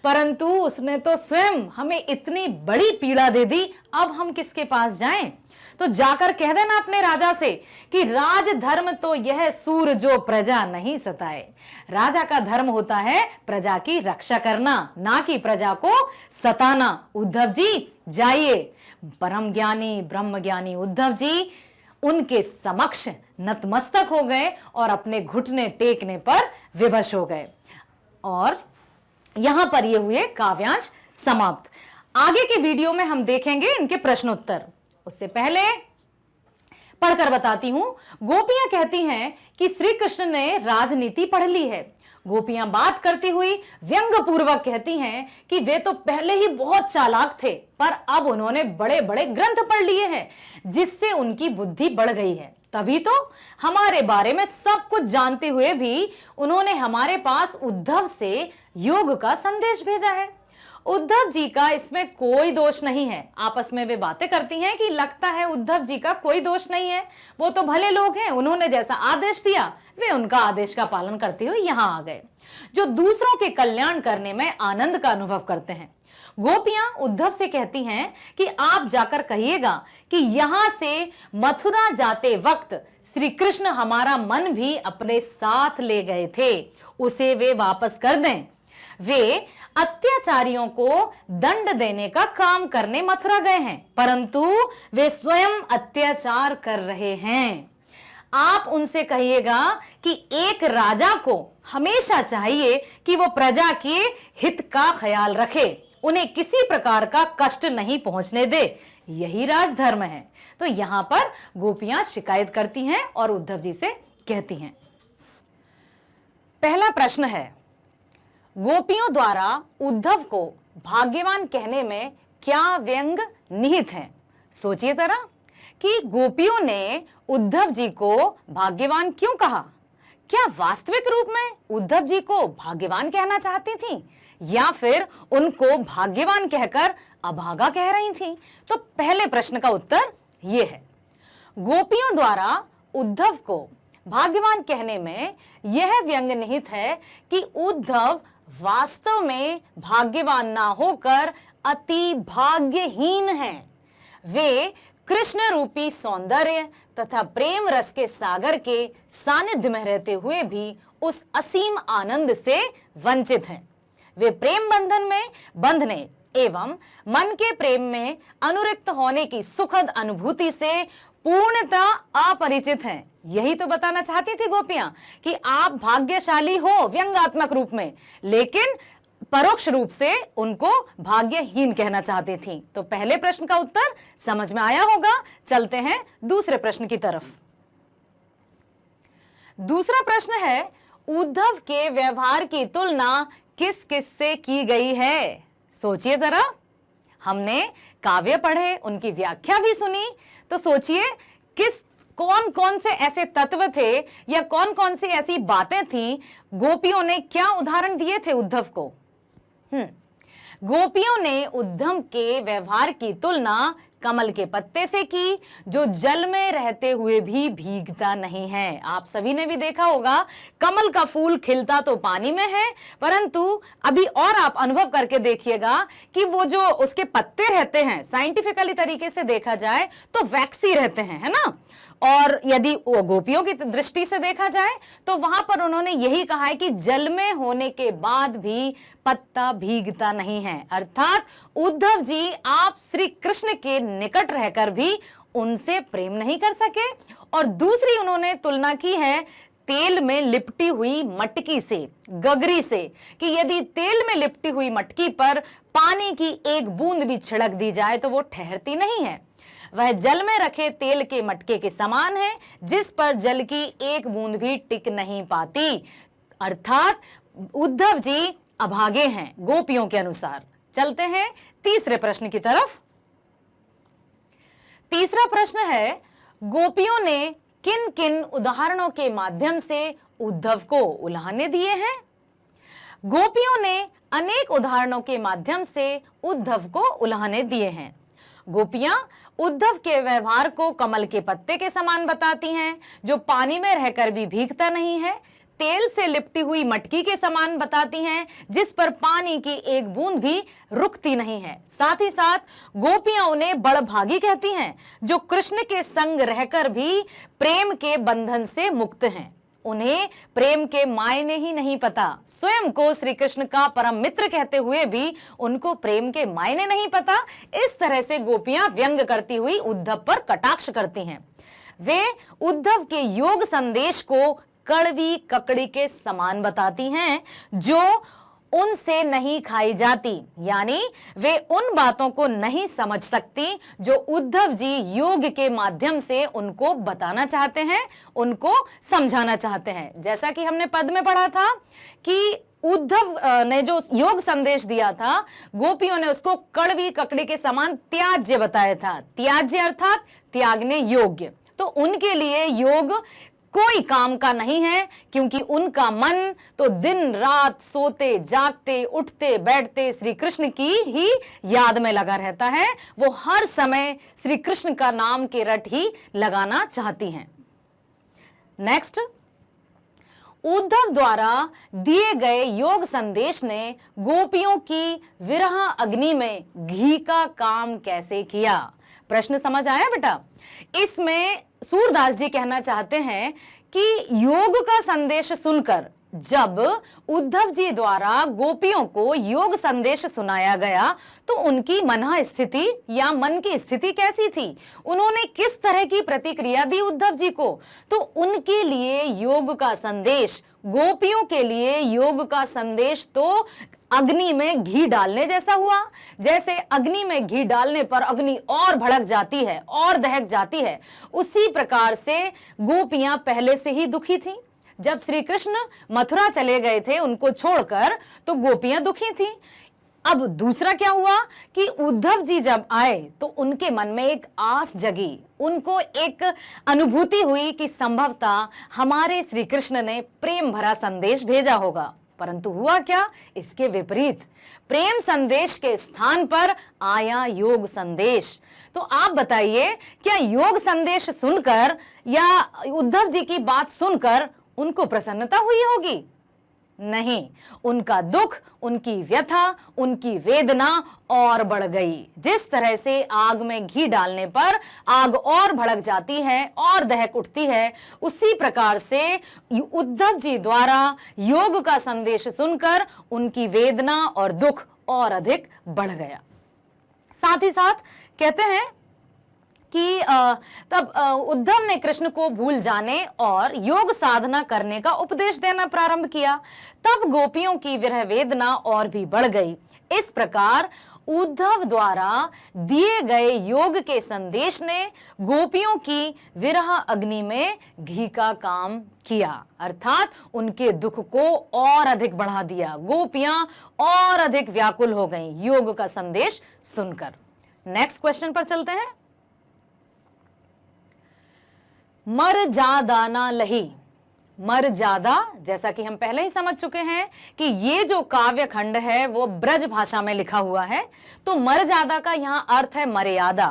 Speaker 1: परंतु उसने तो स्वयं हमें इतनी बड़ी पीड़ा दे दी, अब हम किसके पास जाएं? तो जाकर कह देना अपने राजा से कि राज धर्म तो यह सूर जो प्रजा नहीं सताए। राजा का धर्म होता है प्रजा की रक्षा करना, ना कि प्रजा को सताना। उद्धव जी जाइए। परम ज्ञानी ब्रह्म ज्ञानी उद्धव जी उनके समक्ष नतमस्तक हो गए और अपने घुटने टेकने पर विवश हो गए। और यहां पर ये हुए काव्यांश समाप्त। आगे के वीडियो में हम देखेंगे इनके प्रश्नोत्तर। उससे पहले पढ़कर बताती हूं। गोपियां कहती हैं कि श्री कृष्ण ने राजनीति पढ़ ली है। गोपियां बात करती हुई व्यंग पूर्वक कहती हैं कि वे तो पहले ही बहुत चालाक थे, पर अब उन्होंने बड़े बड़े ग्रंथ पढ़ लिए हैं जिससे उनकी बुद्धि बढ़ गई है। तभी तो हमारे बारे में सब कुछ जानते हुए भी उन्होंने हमारे पास उद्धव से योग का संदेश भेजा है। उद्धव जी का इसमें कोई दोष नहीं है। आपस में वे बातें करती हैं कि लगता है उद्धव जी का कोई दोष नहीं है, वो तो भले लोग हैं, उन्होंने जैसा आदेश दिया वे उनका आदेश का पालन करते हुए यहां आ गए, जो दूसरों के कल्याण करने में आनंद का अनुभव करते हैं। गोपियां उद्धव से कहती हैं कि आप जाकर कहिएगा कि यहां से मथुरा जाते वक्त श्री कृष्ण हमारा मन भी अपने साथ ले गए थे, उसे वे वापस कर दें। वे अत्याचारियों को दंड देने का काम करने मथुरा गए हैं, परंतु वे स्वयं अत्याचार कर रहे हैं। आप उनसे कहिएगा कि एक राजा को हमेशा चाहिए कि वो प्रजा के हित का ख्याल रखे, उन्हें किसी प्रकार का कष्ट नहीं पहुंचने दे, यही राजधर्म है। तो यहां पर गोपियां शिकायत करती हैं और उद्धव जी से कहती हैं। पहला प्रश्न है, गोपियों द्वारा उद्धव को भाग्यवान कहने में क्या व्यंग निहित है? सोचिए जरा कि गोपियों ने उद्धव जी को भाग्यवान क्यों कहा? क्या वास्तविक रूप में उद्धव जी को भाग्यवान कहना चाहती थी या फिर उनको भाग्यवान कहकर अभागा कह रही थी? तो पहले प्रश्न का उत्तर यह है, गोपियों द्वारा उद्धव को भाग्यवान कहने में यह व्यंग निहित है कि उद्धव वास्तव में भाग्यवान ना होकर अति भाग्यहीन हैं। वे कृष्ण रूपी सौंदर्य तथा प्रेम रस के सागर के सानिध्य में रहते हुए भी उस असीम आनंद से वंचित हैं। वे प्रेम बंधन में बंधने एवं मन के प्रेम में अनुरक्त होने की सुखद अनुभूति से पूर्णतः अपरिचित हैं। यही तो बताना चाहती थी गोपियां कि आप भाग्यशाली हो व्यंग्यात्मक रूप में, लेकिन परोक्ष रूप से उनको भाग्यहीन कहना चाहती थी। तो पहले प्रश्न का उत्तर समझ में आया होगा। चलते हैं दूसरे प्रश्न की तरफ। दूसरा प्रश्न है, उद्धव के व्यवहार की तुलना किस किस से की गई है? सोचिए जरा, हमने काव्य पढ़े, उनकी व्याख्या भी सुनी, तो सोचिए कौन कौन से ऐसे तत्व थे या कौन कौन सी ऐसी बातें थी, गोपियों ने क्या उदाहरण दिए थे उद्धव को? गोपियों ने उद्धव के व्यवहार की तुलना कमल के पत्ते से की, जो जल में रहते हुए भी भीगता नहीं है। आप सभी ने भी देखा होगा, कमल का फूल खिलता तो पानी में है, परंतु अभी और आप अनुभव करके देखिएगा कि वो जो उसके पत्ते रहते हैं, साइंटिफिकली तरीके से देखा जाए तो वैक्सी रहते हैं, है ना। और यदि गोपियों की दृष्टि से देखा जाए तो वहां पर उन्होंने यही कहा है कि जल में होने के बाद भी पत्ता भीगता नहीं है, अर्थात उद्धव जी आप श्री कृष्ण के निकट रहकर भी उनसे प्रेम नहीं कर सके। और दूसरी उन्होंने तुलना की है तेल में लिपटी हुई मटकी से, गगरी से, कि यदि तेल में लिपटी हुई मटकी पर पानी की एक बूंद भी छिड़क दी जाए तो वो ठहरती नहीं है। वह जल में रखे तेल के मटके के समान है, जिस पर जल की एक बूंद भी टिक नहीं पाती, अर्थात उद्धव जी अभागे हैं गोपियों के अनुसार। चलते हैं तीसरे प्रश्न की तरफ। तीसरा प्रश्न है, गोपियों ने किन किन उदाहरणों के माध्यम से उद्धव को उल्हाने दिए हैं? गोपियों ने अनेक उदाहरणों के माध्यम से उद्धव को उल्हाने दिए हैं। गोपियां उद्धव के व्यवहार को कमल के पत्ते के समान बताती हैं, जो पानी में रहकर भी भीगता नहीं है, तेल से लिपटी हुई मटकी के समान बताती हैं, जिस पर पानी की एक बूंद भी रुकती नहीं है। साथ ही साथ गोपियां उन्हें बड़भागी कहती हैं, जो कृष्ण के संग रहकर भी प्रेम के बंधन से मुक्त हैं। उन्हें प्रेम के मायने ही नहीं पता, स्वयं को श्री कृष्ण का परम मित्र कहते हुए भी उनको प्रेम के मायने नहीं पता। इस तरह से गोपियां व्यंग करती हुई उद्धव पर कटाक्ष करती हैं। वे उद्धव के योग संदेश को कड़वी ककड़ी के समान बताती हैं, जो उनसे नहीं खाई जाती, यानी वे उन बातों को नहीं समझ सकती जो उद्धव जी योग के माध्यम से उनको बताना चाहते हैं, उनको समझाना चाहते हैं। जैसा कि हमने पद में पढ़ा था कि उद्धव ने जो योग संदेश दिया था, गोपियों ने उसको कड़वी ककड़ी के समान त्याज्य बताया था। त्याज्य अर्थात त्यागने योग्य। तो उनके लिए योग कोई काम का नहीं है, क्योंकि उनका मन तो दिन रात सोते जागते उठते बैठते श्री कृष्ण की ही याद में लगा रहता है। वो हर समय श्री कृष्ण का नाम के रट ही लगाना चाहती हैं। नेक्स्ट, उद्धव द्वारा दिए गए योग संदेश ने गोपियों की विरह अग्नि में घी का काम कैसे किया? प्रश्न समझ आया बेटा? इसमें सूरदास जी कहना चाहते हैं कि योग का संदेश सुनकर जब उद्धव जी द्वारा गोपियों को योग संदेश सुनाया गया तो उनकी मन स्थिति या मन की स्थिति कैसी थी, उन्होंने किस तरह की प्रतिक्रिया दी उद्धव जी को? तो उनके लिए योग का संदेश, गोपियों के लिए योग का संदेश तो अग्नि में घी डालने जैसा हुआ। जैसे अग्नि में घी डालने पर अग्नि और भड़क जाती है और दहक जाती है, उसी प्रकार से गोपियां पहले से ही दुखी थीं। जब श्री कृष्ण मथुरा चले गए थे उनको छोड़कर, तो गोपियां दुखी थीं। अब दूसरा क्या हुआ कि उद्धव जी जब आए तो उनके मन में एक आस जगी, उनको एक अनुभूति हुई कि संभवतः हमारे श्री कृष्ण ने प्रेम भरा संदेश भेजा होगा। परंतु हुआ क्या? इसके विपरीत, प्रेम संदेश के स्थान पर आया योग संदेश। तो आप बताइए, क्या योग संदेश सुनकर या उद्धव जी की बात सुनकर उनको प्रसन्नता हुई होगी? नहीं, उनका दुख, उनकी व्यथा, उनकी वेदना और बढ़ गई। जिस तरह से आग में घी डालने पर आग और भड़क जाती है और दहक उठती है, उसी प्रकार से उद्धव जी द्वारा योग का संदेश सुनकर उनकी वेदना और दुख और अधिक बढ़ गया। साथ ही साथ कहते हैं कि तब उद्धव ने कृष्ण को भूल जाने और योग साधना करने का उपदेश देना प्रारंभ किया। तब गोपियों की विरह वेदना और भी बढ़ गई। इस प्रकार उद्धव द्वारा दिए गए योग के संदेश ने गोपियों की विरह अग्नि में घी का काम किया, अर्थात उनके दुख को और अधिक बढ़ा दिया। गोपियां और अधिक व्याकुल हो गईं योग का संदेश सुनकर। नेक्स्ट क्वेश्चन पर चलते हैं। मर जादा ना लही। मर जादा, जैसा कि हम पहले ही समझ चुके हैं कि ये जो काव्य खंड है वो ब्रज भाषा में लिखा हुआ है, तो मर जादा का यहां अर्थ है मर्यादा।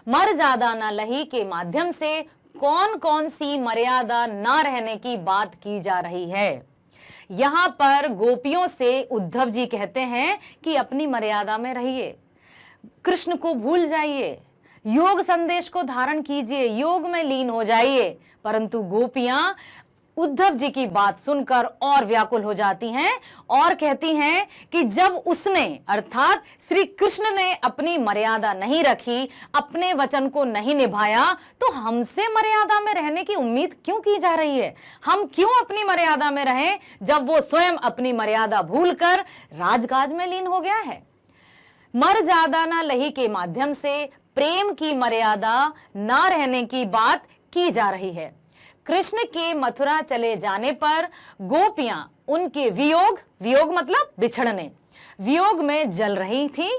Speaker 1: मर जादा ना लही के माध्यम से कौन कौन सी मर्यादा ना रहने की बात की जा रही है? यहां पर गोपियों से उद्धव जी कहते हैं कि अपनी मर्यादा में रहिए, कृष्ण को भूल जाइए, योग संदेश को धारण कीजिए, योग में लीन हो जाइए। परंतु गोपियां उद्धव जी की बात सुनकर और व्याकुल हो जाती हैं और कहती हैं कि जब उसने, अर्थात श्री कृष्ण ने अपनी मर्यादा नहीं रखी, अपने वचन को नहीं निभाया, तो हमसे मर्यादा में रहने की उम्मीद क्यों की जा रही है? हम क्यों अपनी मर्यादा में रहें जब वो स्वयं अपनी मर्यादा भूलकर राजकाज में लीन हो गया है? मर जादा ना लही के माध्यम से प्रेम की मर्यादा ना रहने की बात की जा रही है। कृष्ण के मथुरा चले जाने पर गोपियां उनके वियोग, वियोग मतलब बिछड़ने, वियोग में जल रही थीं।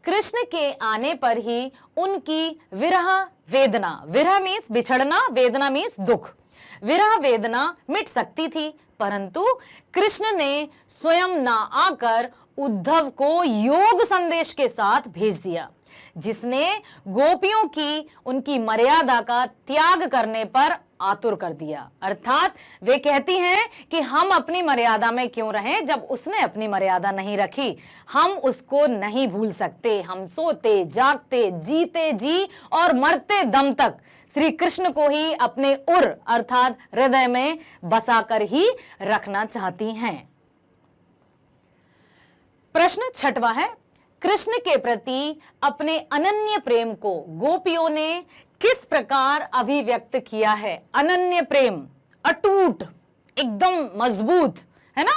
Speaker 1: कृष्ण के आने पर ही उनकी विरह वेदना, विरह मीन्स बिछड़ना, वेदना मीन्स दुख, विरह वेदना मिट सकती थी। परंतु कृष्ण ने स्वयं ना आकर उद्धव को योग संदेश के साथ भेज दिया, जिसने गोपियों की उनकी मर्यादा का त्याग करने पर आतुर कर दिया। अर्थात वे कहती हैं कि हम अपनी मर्यादा में क्यों रहें जब उसने अपनी मर्यादा नहीं रखी, हम उसको नहीं भूल सकते। हम सोते जागते जीते जी और मरते दम तक श्री कृष्ण को ही अपने उर अर्थात हृदय में बसाकर ही रखना चाहती हैं। प्रश्न छठवां है, कृष्ण के प्रति अपने अनन्य प्रेम को गोपियों ने किस प्रकार अभिव्यक्त किया है? अनन्य प्रेम, अटूट, एकदम मजबूत, है ना?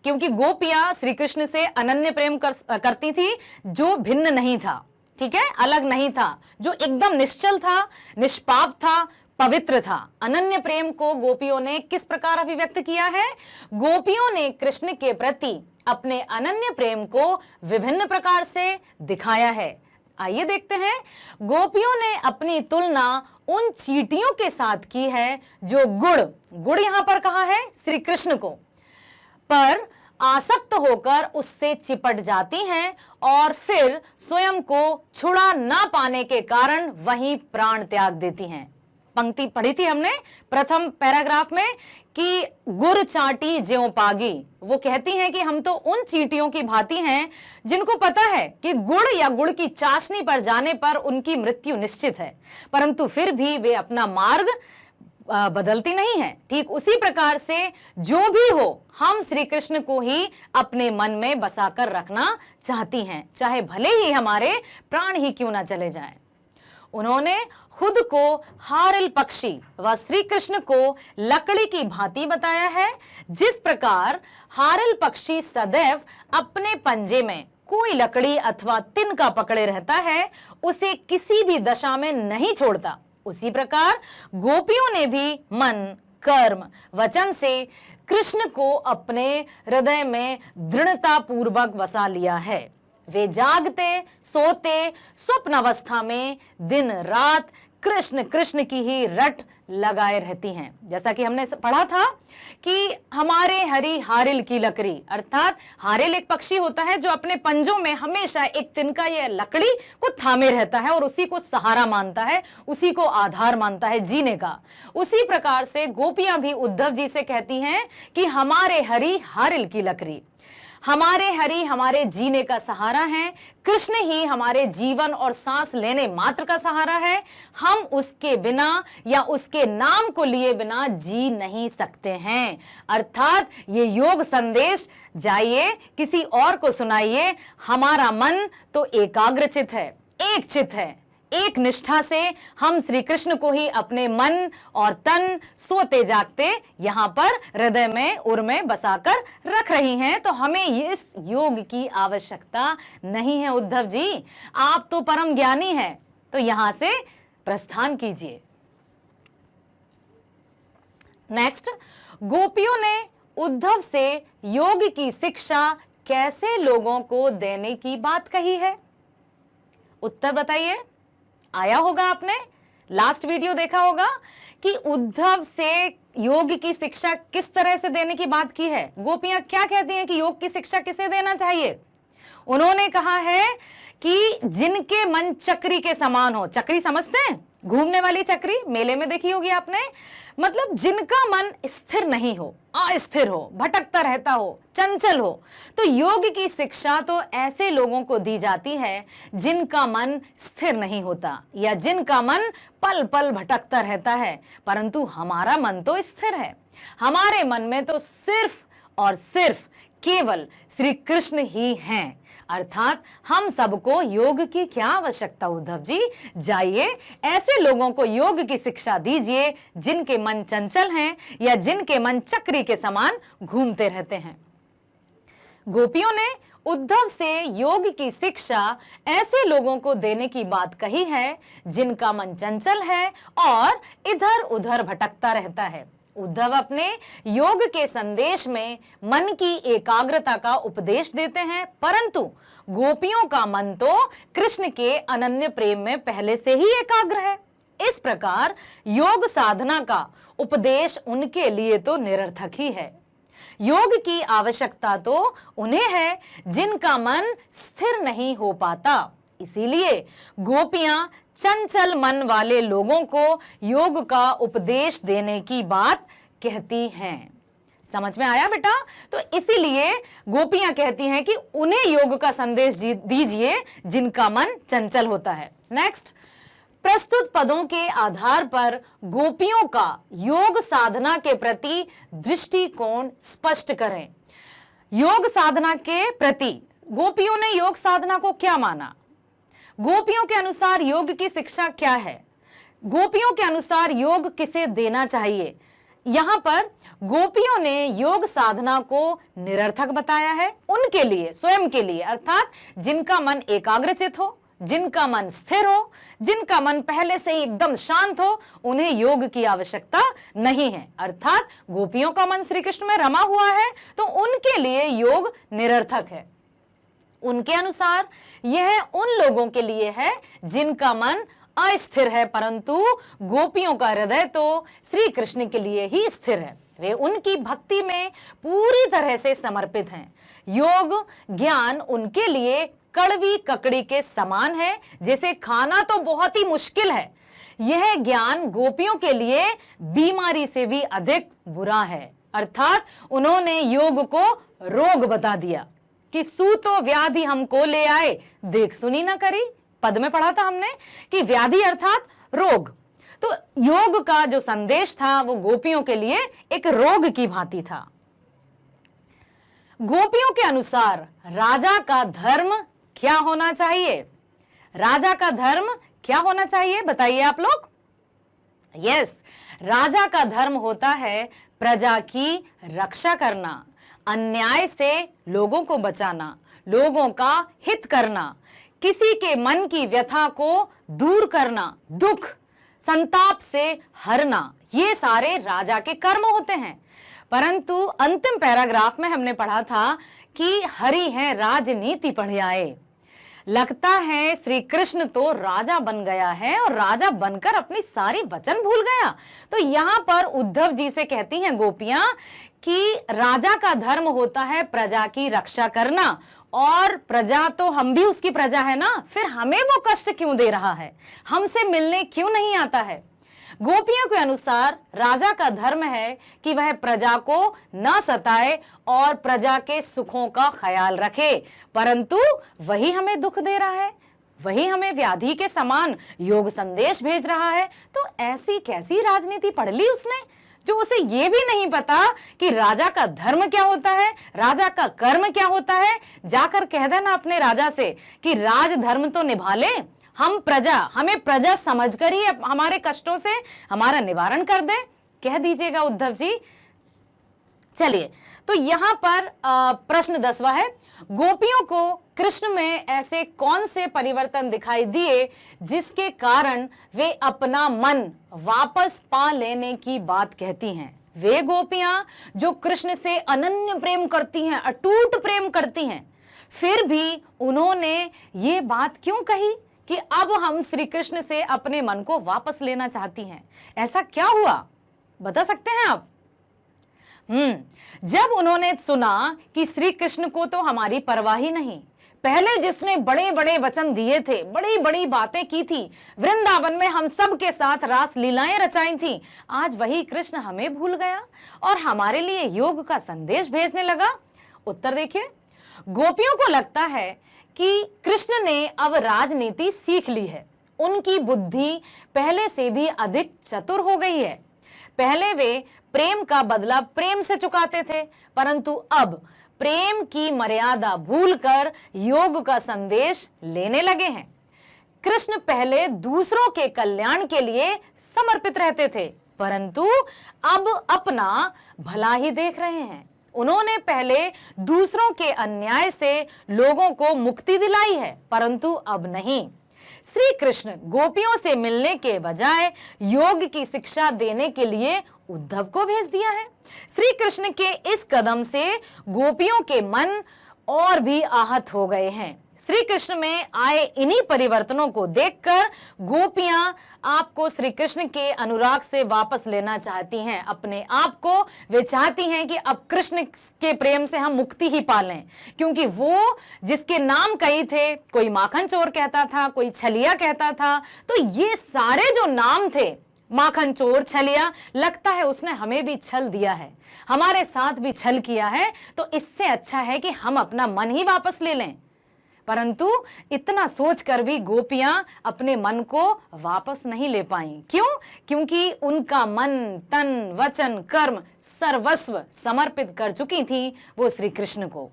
Speaker 1: क्योंकि गोपियां श्री कृष्ण से अनन्य प्रेम करती थी जो भिन्न नहीं था, ठीक है, अलग नहीं था, जो एकदम निश्चल था, निष्पाप था, पवित्र था। अनन्य प्रेम को गोपियों ने किस प्रकार अभिव्यक्त किया है? गोपियों ने कृष्ण के प्रति अपने अनन्य प्रेम को विभिन्न प्रकार से दिखाया है। आइए देखते हैं। गोपियों ने अपनी तुलना उन चींटियों के साथ की है जो गुड़ यहां पर कहा है श्री कृष्ण को, पर आसक्त होकर उससे चिपट जाती हैं और फिर स्वयं को छुड़ा ना पाने के कारण वहीं प्राण त्याग देती हैं। पंक्ति पढ़ी थी हमने प्रथम पैराग्राफ में कि गुर चाटी ज्यों पागी। वो कहती हैं कि हम तो उन चींटियों की भांति हैं जिनको पता है कि गुड़ या गुड़ की चाशनी पर जाने पर उनकी मृत्यु निश्चित है, परंतु फिर भी वे अपना मार्ग बदलती नहीं है। ठीक उसी प्रकार से जो भी हो, हम श्री कृष्ण को ही अपने मन में बसाकर रखना चाहती हैं, चाहे भले ही हमारे प्राण ही क्यों ना चले जाएं। उन्होंने खुद को हारिल पक्षी व श्री कृष्ण को लकड़ी की भांति बताया है। जिस प्रकार हारिल पक्षी सदैव अपने पंजे में कोई लकड़ी अथवा तिनका पकड़े रहता है, उसे किसी भी दशा में नहीं छोड़ता, उसी प्रकार गोपियों ने भी मन, कर्म, वचन से कृष्ण को अपने हृदय में दृढ़ता पूर्वक बसा लिया है। वे जागते सोते स्वप्न अवस्था में दिन रात कृष्ण कृष्ण की ही रट लगाए रहती हैं। जैसा कि हमने पढ़ा था कि हमारे हरि हारिल की लकड़ी, अर्थात हारिल एक पक्षी होता है जो अपने पंजों में हमेशा एक तिनका या लकड़ी को थामे रहता है और उसी को सहारा मानता है, उसी को आधार मानता है जीने का। उसी प्रकार से गोपियां भी उद्धव जी से कहती हैं कि हमारे हरि हारिल की लकड़ी, हमारे हरि हमारे जीने का सहारा है, कृष्ण ही हमारे जीवन और सांस लेने मात्र का सहारा है। हम उसके बिना या उसके नाम को लिए बिना जी नहीं सकते हैं। अर्थात ये योग संदेश जाइए किसी और को सुनाइए। हमारा मन तो एकाग्रचित है, एक चित है, एक निष्ठा से हम श्री कृष्ण को ही अपने मन और तन सोते जागते यहां पर हृदय में उर में बसाकर रख रही हैं। तो हमें इस योग की आवश्यकता नहीं है। उद्धव जी, आप तो परम ज्ञानी हैं, तो यहां से प्रस्थान कीजिए। नेक्स्ट, गोपियों ने उद्धव से योग की शिक्षा कैसे लोगों को देने की बात कही है? उत्तर बताइए। आया होगा, आपने लास्ट वीडियो देखा होगा कि उद्धव से योग की शिक्षा किस तरह से देने की बात की है। गोपियां क्या कहती हैं कि योग की शिक्षा किसे देना चाहिए? उन्होंने कहा है कि जिनके मन चक्री के समान हो। चक्री समझते हैं? घूमने वाली चक्री, मेले में देखी होगी आपने। मतलब जिनका मन स्थिर नहीं हो, अस्थिर हो, भटकता रहता हो, चंचल हो, तो योग की शिक्षा तो ऐसे लोगों को दी जाती है जिनका मन स्थिर नहीं होता या जिनका मन पल पल भटकता रहता है। परंतु हमारा मन तो स्थिर है, हमारे मन में तो सिर्फ और सिर्फ केवल श्री कृष्ण ही हैं। अर्थात हम सबको योग की क्या आवश्यकता? उद्धव जी, जाइए ऐसे लोगों को योग की शिक्षा दीजिए जिनके मन चंचल हैं या जिनके मन चक्री के समान घूमते रहते हैं। गोपियों ने उद्धव से योग की शिक्षा ऐसे लोगों को देने की बात कही है जिनका मन चंचल है और इधर उधर भटकता रहता है। उद्धव अपने योग के संदेश में मन की एकाग्रता का उपदेश देते हैं, परंतु गोपियों का मन तो कृष्ण के अनन्य प्रेम में पहले से ही एकाग्र है। इस प्रकार योग साधना का उपदेश उनके लिए तो निरर्थक ही है। योग की आवश्यकता तो उन्हें है जिनका मन स्थिर नहीं हो पाता। इसीलिए गोपियां चंचल मन वाले लोगों को योग का उपदेश देने की बात कहती हैं। समझ में आया बेटा? तो इसीलिए गोपियां कहती हैं कि उन्हें योग का संदेश दीजिए जिनका मन चंचल होता है। नेक्स्ट, प्रस्तुत पदों के आधार पर गोपियों का योग साधना के प्रति दृष्टिकोण स्पष्ट करें। योग साधना के प्रति गोपियों ने योग साधना को क्या माना? गोपियों के अनुसार योग की शिक्षा क्या है? गोपियों के अनुसार योग किसे देना चाहिए? यहां पर गोपियों ने योग साधना को निरर्थक बताया है उनके लिए, स्वयं के लिए, अर्थात जिनका मन एकाग्रचित हो, जिनका मन स्थिर हो, जिनका मन पहले से ही एकदम शांत हो, उन्हें योग की आवश्यकता नहीं है। अर्थात गोपियों का मन श्री कृष्ण में रमा हुआ है तो उनके लिए योग निरर्थक है। उनके अनुसार यह उन लोगों के लिए है जिनका मन अस्थिर है, परंतु गोपियों का हृदय तो श्री कृष्ण के लिए ही स्थिर है। वे उनकी भक्ति में पूरी तरह से समर्पित हैं। योग ज्ञान उनके लिए कड़वी ककड़ी के समान है, जिसे खाना तो बहुत ही मुश्किल है। यह ज्ञान गोपियों के लिए बीमारी से भी अधिक बुरा है। अर्थात उन्होंने योग को रोग बता दिया कि सू तो व्याधि हमको ले आए, देख सुनी ना करी। पद में पढ़ा था हमने कि व्याधि अर्थात रोग। तो योग का जो संदेश था वो गोपियों के लिए एक रोग की भांति था। गोपियों के अनुसार राजा का धर्म क्या होना चाहिए? राजा का धर्म क्या होना चाहिए बताइए आप लोग। यस, राजा का धर्म होता है प्रजा की रक्षा करना, अन्याय से लोगों को बचाना, लोगों का हित करना, किसी के मन की व्यथा को दूर करना, दुख संताप से हरना, ये सारे राजा के कर्म होते हैं। परंतु अंतिम पैराग्राफ में हमने पढ़ा था कि हरि है राजनीति पढ़ियाए। लगता है श्री कृष्ण तो राजा बन गया है और राजा बनकर अपनी सारी वचन भूल गया। तो यहां पर उद्धव जी से कहती हैं गोपियां कि राजा का धर्म होता है प्रजा की रक्षा करना, और प्रजा तो हम भी उसकी प्रजा है ना, फिर हमें वो कष्ट क्यों दे रहा है, हमसे मिलने क्यों नहीं आता है। गोपियों के अनुसार राजा का धर्म है कि वह प्रजा को न सताए और प्रजा के सुखों का ख्याल रखे, परंतु वही हमें दुख दे रहा है, वही हमें व्याधि के समान योग संदेश भेज रहा है। तो ऐसी कैसी राजनीति पढ़ ली उसने जो उसे ये भी नहीं पता कि राजा का धर्म क्या होता है, राजा का कर्म क्या होता है। जाकर कह देना अपने राजा से कि राज धर्म तो निभा ले, हम प्रजा, हमें प्रजा समझकर ही हमारे कष्टों से हमारा निवारण कर दे, कह दीजिएगा उद्धव जी। चलिए, तो यहां पर प्रश्न 10वां है, गोपियों को कृष्ण में ऐसे कौन से परिवर्तन दिखाई दिए जिसके कारण वे अपना मन वापस पा लेने की बात कहती हैं। वे गोपियां जो कृष्ण से अनन्य प्रेम करती हैं, अटूट प्रेम करती हैं, फिर भी उन्होंने ये बात क्यों कही कि अब हम श्री कृष्ण से अपने मन को वापस लेना चाहती हैं? ऐसा क्या हुआ, बता सकते हैं आप? जब उन्होंने सुना कि श्री कृष्ण को तो हमारी परवाह ही नहीं, पहले जिसने बड़े बड़े वचन दिए थे, बड़ी बड़ी बातें की थी, वृंदावन में हम सब के साथ रास लीलाएं रचाई थी, आज वही कृष्ण हमें भूल गया और हमारे लिए योग का संदेश भेजने लगा। उत्तर देखिए, गोपियों को लगता है कि कृष्ण ने अब राजनीति सीख ली है, उनकी बुद्धि पहले से भी अधिक चतुर हो गई है। पहले वे प्रेम का बदला प्रेम से चुकाते थे, परंतु अब प्रेम की मर्यादा भूलकर योग का संदेश लेने लगे हैं। कृष्ण पहले दूसरों के कल्याण के लिए समर्पित रहते थे, परंतु अब अपना भला ही देख रहे हैं। उन्होंने पहले दूसरों के अन्याय से लोगों को मुक्ति दिलाई है, परंतु अब नहीं। श्री कृष्ण गोपियों से मिलने के बजाय योग की शिक्षा देने के लिए उद्धव को भेज दिया है। श्री कृष्ण के इस कदम से गोपियों के मन और भी आहत हो गए हैं। श्री कृष्ण में आए इन्हीं परिवर्तनों को देखकर गोपियां आपको श्री कृष्ण के अनुराग से वापस लेना चाहती हैं, अपने आप को। वे चाहती हैं कि अब कृष्ण के प्रेम से हम मुक्ति ही पा लें, क्योंकि वो जिसके नाम कई थे, कोई माखन चोर कहता था, कोई छलिया कहता था, तो ये सारे जो नाम थे, माखन चोर, छलिया, लगता है उसने हमें भी छल दिया है, हमारे साथ भी छल किया है, तो इससे अच्छा है कि हम अपना मन ही वापस ले लें। परंतु इतना सोचकर भी गोपियां अपने मन को वापस नहीं ले पाई। क्यों? क्योंकि उनका मन, तन, वचन, कर्म सर्वस्व समर्पित कर चुकी थी वो श्री कृष्ण को।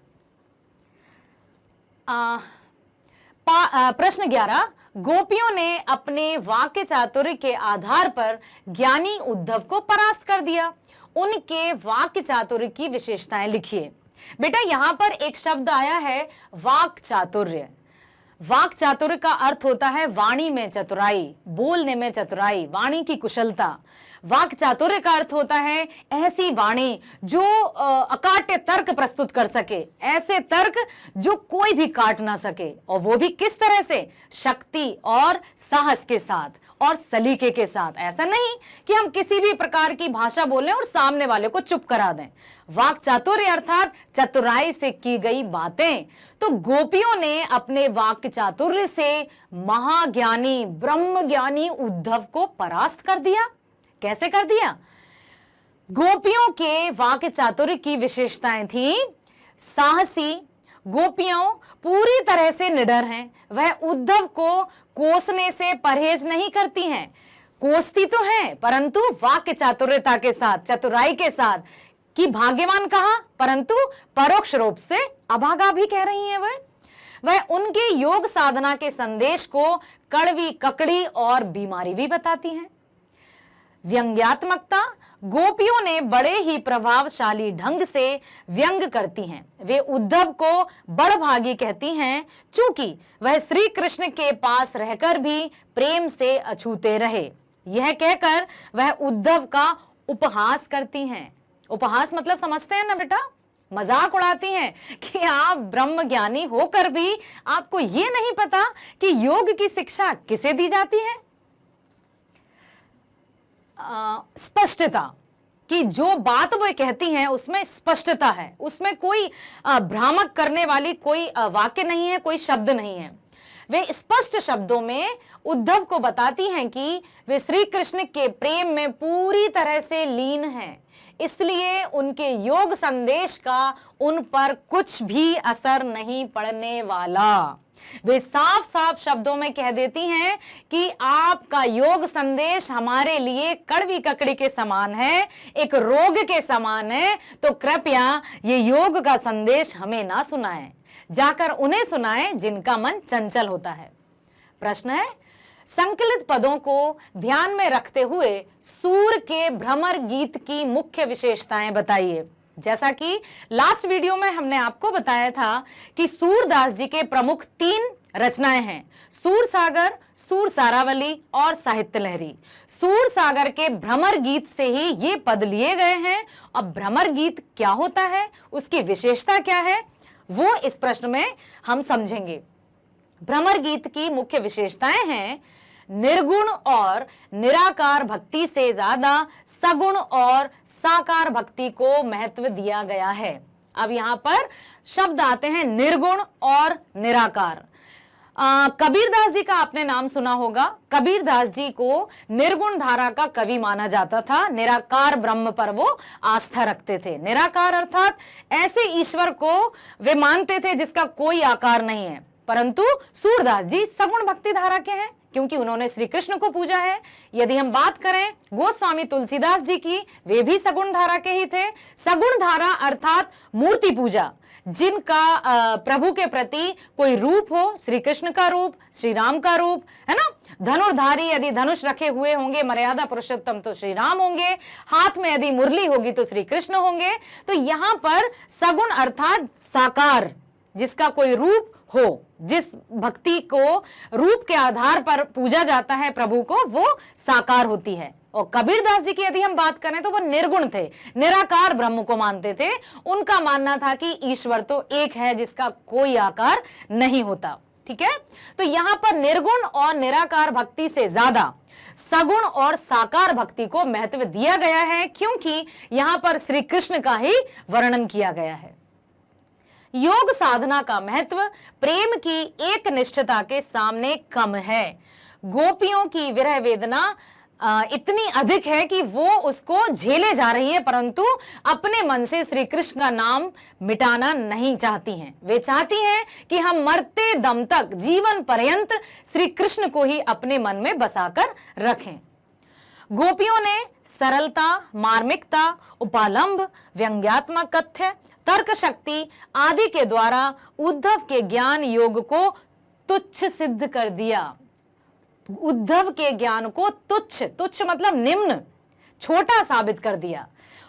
Speaker 1: प्रश्न 11, गोपियों ने अपने वाक्य चातुर्य के आधार पर ज्ञानी उद्धव को परास्त कर दिया। उनके वाक्य चातुर्य की विशेषताएं लिखिए। बेटा, यहां पर एक शब्द आया है वाक चातुर्य। वाक चातुर्य का अर्थ होता है वाणी में चतुराई, बोलने में चतुराई, वाणी की कुशलता। वाक चातुर्य का अर्थ होता है ऐसी वाणी जो अकाट्य तर्क प्रस्तुत कर सके, ऐसे तर्क जो कोई भी काट ना सके, और वो भी किस तरह से? शक्ति और साहस के साथ और सलीके के साथ। ऐसा नहीं कि हम किसी भी प्रकार की भाषा बोलें और सामने वाले को चुप करा दें। वाक चातुर्य अर्थात चतुराई से की गई बातें। तो गोपियों ने अपने वाक चातुर्य से महाज्ञानी ब्रह्म ज्ञानी उद्धव को परास्त कर दिया। कैसे कर दिया? गोपियों के वाक्य चातुर्य की विशेषताएं थी साहसी, गोपियों पूरी तरह से निडर हैं, वह उद्धव को कोसने से परहेज नहीं करती हैं, कोसती तो हैं परंतु वाक्य चातुर्यता के साथ, चतुराई के साथ। कि भाग्यवान कहा, परंतु परोक्ष रूप से अभागा भी कह रही हैं। वह उनके योग साधना के संदेश को कड़वी ककड़ी और बीमारी भी बताती हैं। व्यंग्यात्मकता, गोपियों ने बड़े ही प्रभावशाली ढंग से व्यंग करती हैं। वे उद्धव को बड़भागी कहती हैं, चूंकि वह श्री कृष्ण के पास रहकर भी प्रेम से अछूते रहे। यह कहकर वह उद्धव का उपहास करती हैं। उपहास मतलब समझते हैं ना बेटा? मजाक उड़ाती हैं कि आप ब्रह्म ज्ञानी होकर भी आपको ये नहीं पता कि योग की शिक्षा किसे दी जाती है। स्पष्टता, कि जो बात वो कहती हैं उसमें स्पष्टता है, उसमें कोई भ्रामक करने वाली कोई वाक्य नहीं है, कोई शब्द नहीं है। वे स्पष्ट शब्दों में उद्धव को बताती हैं कि वे श्री कृष्ण के प्रेम में पूरी तरह से लीन हैं, इसलिए उनके योग संदेश का उन पर कुछ भी असर नहीं पड़ने वाला। वे साफ साफ शब्दों में कह देती हैं कि आपका योग संदेश हमारे लिए कड़वी ककड़ी के समान है, एक रोग के समान है, तो कृपया ये योग का संदेश हमें ना सुनाएं, जाकर उन्हें सुनाएं जिनका मन चंचल होता है। प्रश्न है, संकलित पदों को ध्यान में रखते हुए सूर के भ्रमर गीत की मुख्य विशेषताएं बताइए। जैसा कि लास्ट वीडियो में हमने आपको बताया था कि सूरदास जी के प्रमुख 3 रचनाएं हैं, सूर सागर, सूर सारावली और साहित्य लहरी। सूर सागर के भ्रमर गीत से ही ये पद लिए गए हैं। अब भ्रमर गीत क्या होता है, उसकी विशेषता क्या है, वो इस प्रश्न में हम समझेंगे। भ्रमर गीत की मुख्य विशेषताएं हैं, निर्गुण और निराकार भक्ति से ज्यादा सगुण और साकार भक्ति को महत्व दिया गया है। अब यहां पर शब्द आते हैं निर्गुण और निराकार। कबीरदास जी का आपने नाम सुना होगा। कबीरदास जी को निर्गुण धारा का कवि माना जाता था, निराकार ब्रह्म पर वो आस्था रखते थे। निराकार अर्थात ऐसे ईश्वर को वे मानते थे जिसका कोई आकार नहीं है। परंतु सूरदास जी सगुण भक्ति धारा के हैं, क्योंकि उन्होंने श्री कृष्ण को पूजा है। यदि हम बात करें गोस्वामी तुलसीदास जी की, वे भी सगुण धारा के ही थे। सगुण धारा अर्थात मूर्ति पूजा, जिनका प्रभु के प्रति कोई रूप हो, श्री कृष्ण का रूप, श्री राम का रूप, है ना। धनुर्धारी यदि धनुष रखे हुए होंगे, मर्यादा पुरुषोत्तम तो श्री राम होंगे, हाथ में यदि मुरली होगी तो श्री कृष्ण होंगे। तो यहां पर सगुण अर्थात साकार, जिसका कोई रूप हो, जिस भक्ति को रूप के आधार पर पूजा जाता है प्रभु को, वो साकार होती है। और कबीरदास जी की यदि हम बात करें तो वो निर्गुण थे, निराकार ब्रह्म को मानते थे। उनका मानना था कि ईश्वर तो एक है जिसका कोई आकार नहीं होता। ठीक है, तो यहां पर निर्गुण और निराकार भक्ति से ज्यादा सगुण और साकार भक्ति को महत्व दिया गया है, क्योंकि यहां पर श्री कृष्ण का ही वर्णन किया गया है। योग साधना का महत्व प्रेम की एक निष्ठता के सामने कम है। गोपियों की विरह वेदना इतनी अधिक है कि वो उसको झेले जा रही है, परंतु अपने मन से श्री कृष्ण का नाम मिटाना नहीं चाहती हैं। वे चाहती हैं कि हम मरते दम तक जीवन पर्यंत श्री कृष्ण को ही अपने मन में बसाकर रखें। गोपियों ने सरलता, मार्मिकता, उपालंब, व्यंग्यात्मक कथ्य, तर्क शक्ति आदि के द्वारा उद्धव के ज्ञान योग को तुच्छ सिद्ध कर दिया। उद्धव के ज्ञान को तुच्छ, तुच्छ मतलब निम्न, छोटा साबित कर दिया।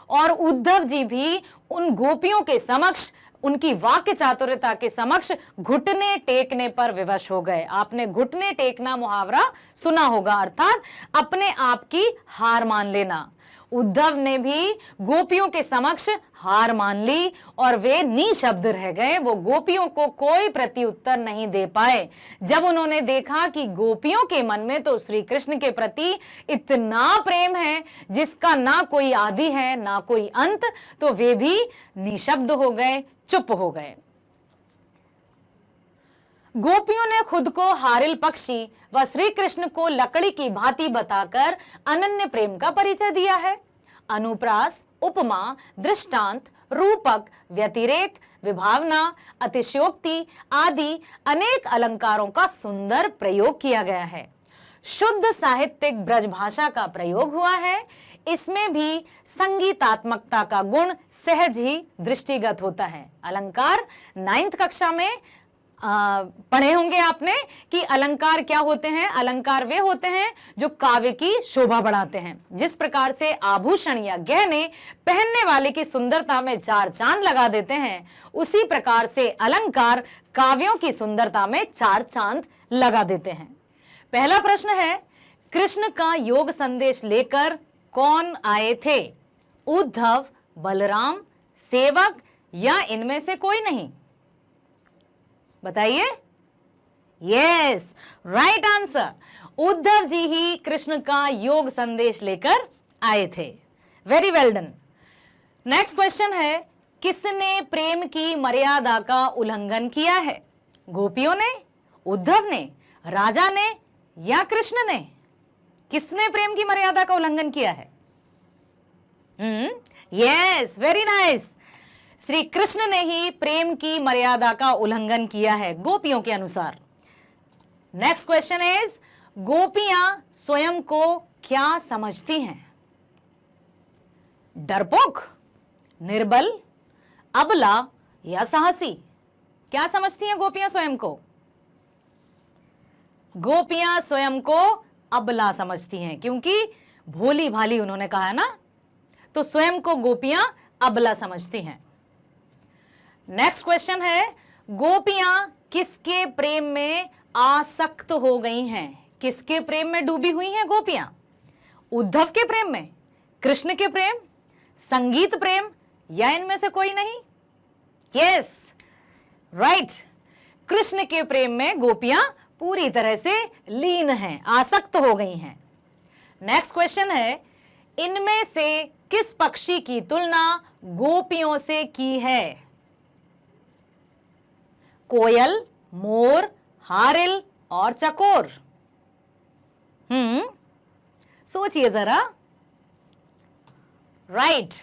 Speaker 1: और उद्धव जी भी उन गोपियों के समक्ष, उनकी वाक्य चातुर्यता के समक्ष घुटने टेकने पर विवश हो गए। आपने घुटने टेकना मुहावरा सुना होगा, अर्थात अपने आप की हार मान लेना। उद्धव ने भी गोपियों के समक्ष हार मान ली और वे निशब्द रह गए। वो गोपियों को कोई प्रत्युत्तर नहीं दे पाए। जब उन्होंने देखा कि गोपियों के मन में तो श्री कृष्ण के प्रति इतना प्रेम है जिसका ना कोई आदि है ना कोई अंत, तो वे भी निशब्द हो गए, चुप हो गए। गोपियों ने खुद को हारिल पक्षी व श्री कृष्ण को लकड़ी की भांति बताकर अनन्य प्रेम का परिचय दिया है। अनुप्रास, उपमा, दृष्टांत, रूपक, व्यतिरेक, विभावना, अतिशयोक्ति आदि अनेक अलंकारों का सुंदर प्रयोग किया गया है। शुद्ध साहित्यिक ब्रज भाषा का प्रयोग हुआ है। इसमें भी संगीतात्मकता का गुण सहज ही दृष्टिगत होता है। अलंकार 9th कक्षा में पढ़े होंगे आपने कि अलंकार क्या होते हैं। अलंकार वे होते हैं जो काव्य की शोभा बढ़ाते हैं। जिस प्रकार से आभूषण या गहने पहनने वाले की सुंदरता में 4 चांद लगा देते हैं, उसी प्रकार से अलंकार काव्यों की सुंदरता में 4 चांद लगा देते हैं। पहला प्रश्न है, कृष्ण का योग संदेश लेकर कौन आए थे? उद्धव, बलराम, सेवक या इनमें से कोई नहीं? बताइए। Yes, right answer. Uddhav ji ही कृष्ण का योग संदेश लेकर आए थे। Very well done. Next question है, किसने प्रेम की मर्यादा का उल्लंघन किया है? गोपियों ने, उद्धव ने, राजा ने या कृष्ण ने? किसने प्रेम की मर्यादा का उल्लंघन किया है? Yes, very nice. Shri Krishna ने ही प्रेम की मर्यादा का उल्लंघन किया है गोपियों के अनुसार। नेक्स्ट क्वेश्चन इज, गोपियां स्वयं को क्या समझती हैं? डरपोक, निर्बल, अबला या साहसी? क्या समझती हैं गोपियां स्वयं को? गोपियां स्वयं को अबला समझती हैं, क्योंकि भोली भाली उन्होंने कहा है ना, तो स्वयं को गोपियां अबला समझती हैं। नेक्स्ट क्वेश्चन है, गोपियां किसके प्रेम में आसक्त हो गई हैं? किसके प्रेम में डूबी हुई हैं गोपियां? उद्धव के प्रेम में, कृष्ण के प्रेम, संगीत प्रेम या इनमें से कोई नहीं? Yes, right. कृष्ण के प्रेम में गोपियां पूरी तरह से लीन हैं, आसक्त हो गई हैं। नेक्स्ट क्वेश्चन है, इनमें से किस पक्षी की तुलना गोपियों से की है? कोयल, मोर, हारिल और चकोर? सोचिए जरा। राइट,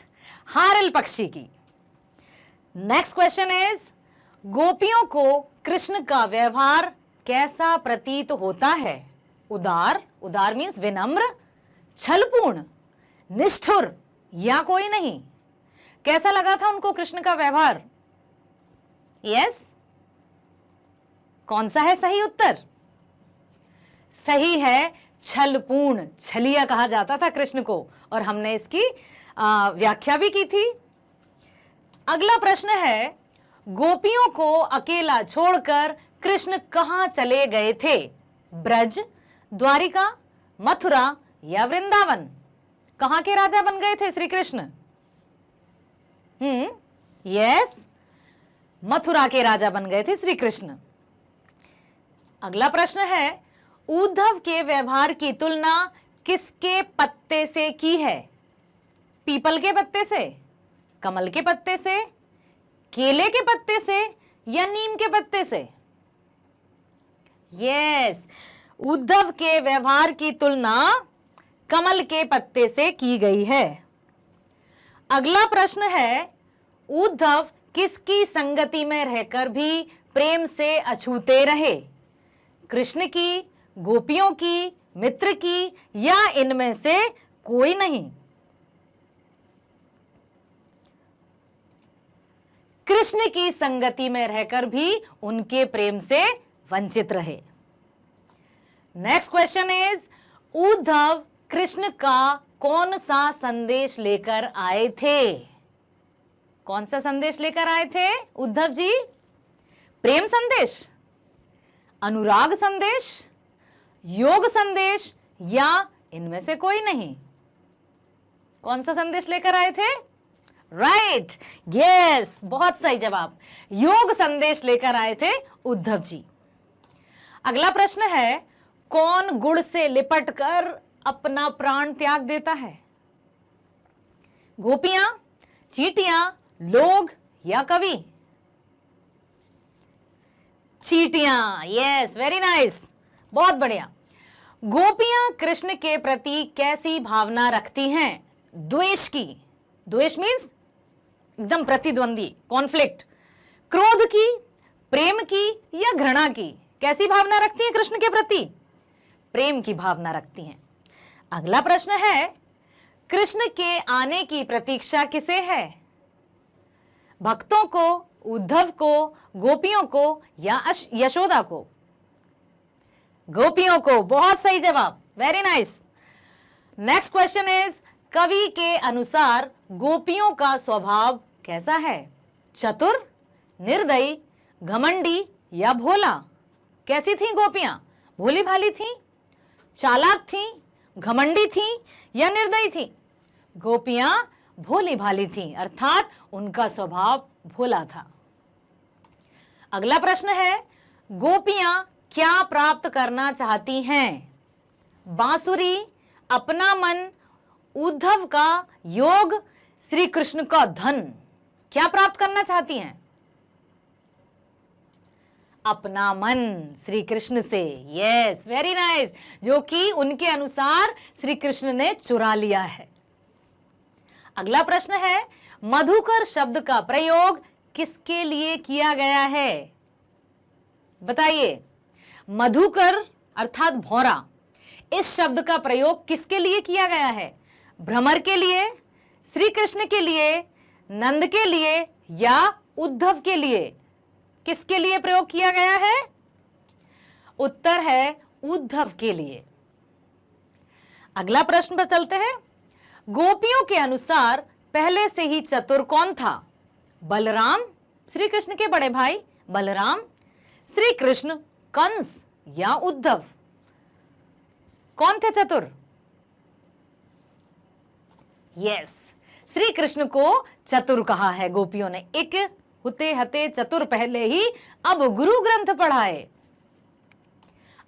Speaker 1: हारिल पक्षी की। नेक्स्ट क्वेश्चन इज, गोपियों को कृष्ण का व्यवहार कैसा प्रतीत होता है? उदार, उदार मीन्स विनम्र, छलपूर्ण, निष्ठुर या कोई नहीं? कैसा लगा था उनको कृष्ण का व्यवहार? यस, कौन सा है सही उत्तर? सही है, छलपूर्ण। छलिया कहा जाता था कृष्ण को, और हमने इसकी व्याख्या भी की थी। अगला प्रश्न है, गोपियों को अकेला छोड़कर कृष्ण कहां चले गए थे? ब्रज, द्वारिका, मथुरा या वृंदावन? कहां के राजा बन गए थे श्री कृष्ण? यस, मथुरा के राजा बन गए थे श्री कृष्ण। अगला प्रश्न है, उद्धव के व्यवहार की तुलना किसके पत्ते से की है? पीपल के पत्ते से, कमल के पत्ते से, केले के पत्ते से या नीम के पत्ते से? यस, उद्धव के व्यवहार की तुलना कमल के पत्ते से की गई है। अगला प्रश्न है, उद्धव किसकी संगति में रहकर भी प्रेम से अछूते रहे? कृष्ण की, गोपियों की, मित्र की या इनमें से कोई नहीं? कृष्ण की संगति में रहकर भी उनके प्रेम से वंचित रहे। Next question is, Uddhav Krishna का कौन सा संदेश लेकर आए थे? कौन सा संदेश लेकर आए थे उद्धव जी? प्रेम संदेश, अनुराग संदेश, योग संदेश, या इनमें से कोई नहीं? कौन सा संदेश लेकर आए थे? राइट, यस, बहुत सही जवाब, योग संदेश लेकर आए थे उद्धव जी। अगला प्रश्न है, कौन गुड़ से लिपटकर अपना प्राण त्याग देता है? गोपियां, चींटियां, लोग या कवि? चींटियां, यस, वेरी नाइस, बहुत बढ़िया। गोपियां कृष्ण के प्रति कैसी भावना रखती हैं? द्वेष की, द्वेष मीन्स एकदम प्रतिद्वंदी, कॉन्फ्लिक्ट, क्रोध की, प्रेम की या घृणा की? कैसी भावना रखती हैं कृष्ण के प्रति? प्रेम की भावना रखती हैं। अगला प्रश्न है, कृष्ण के आने की प्रतीक्षा किसे है? भक्तों को, उद्धव को, गोपियों को या यशोदा को? गोपियों को, बहुत सही जवाब, very nice. Next question is, कवि के अनुसार गोपियों का स्वभाव कैसा है? चतुर, निर्दयी, घमंडी या भोला? कैसी थीं गोपियां? भोली भाली थीं, चालाक थीं, घमंडी थीं या निर्दयी थीं? गोपियां भोली भाली थीं, अर्थात उनका स्वभाव भोला था। अगला प्रश्न है, गोपियां क्या प्राप्त करना चाहती हैं? बांसुरी, अपना मन, उद्धव का योग, श्री कृष्ण का धन? क्या प्राप्त करना चाहती हैं? अपना मन श्री कृष्ण से, यस, वेरी नाइस, जो कि उनके अनुसार श्री कृष्ण ने चुरा लिया है। अगला प्रश्न है, मधुकर शब्द का प्रयोग किसके लिए किया गया है? बताइए, मधुकर अर्थात भौरा, इस शब्द का प्रयोग किसके लिए किया गया है? भ्रमर के लिए, श्री कृष्ण के लिए, नंद के लिए या उद्धव के लिए? किसके लिए प्रयोग किया गया है? उत्तर है उद्धव के लिए। अगला प्रश्न पर चलते हैं, गोपियों के अनुसार पहले से ही चतुर कौन था? बलराम, श्री कृष्ण के बड़े भाई बलराम, श्री कृष्ण, कंस या उद्धव? कौन थे चतुर? यस, श्री कृष्ण को चतुर कहा है गोपियों ने। एक हुते हते चतुर पहले ही, अब गुरु ग्रंथ पढ़ाए।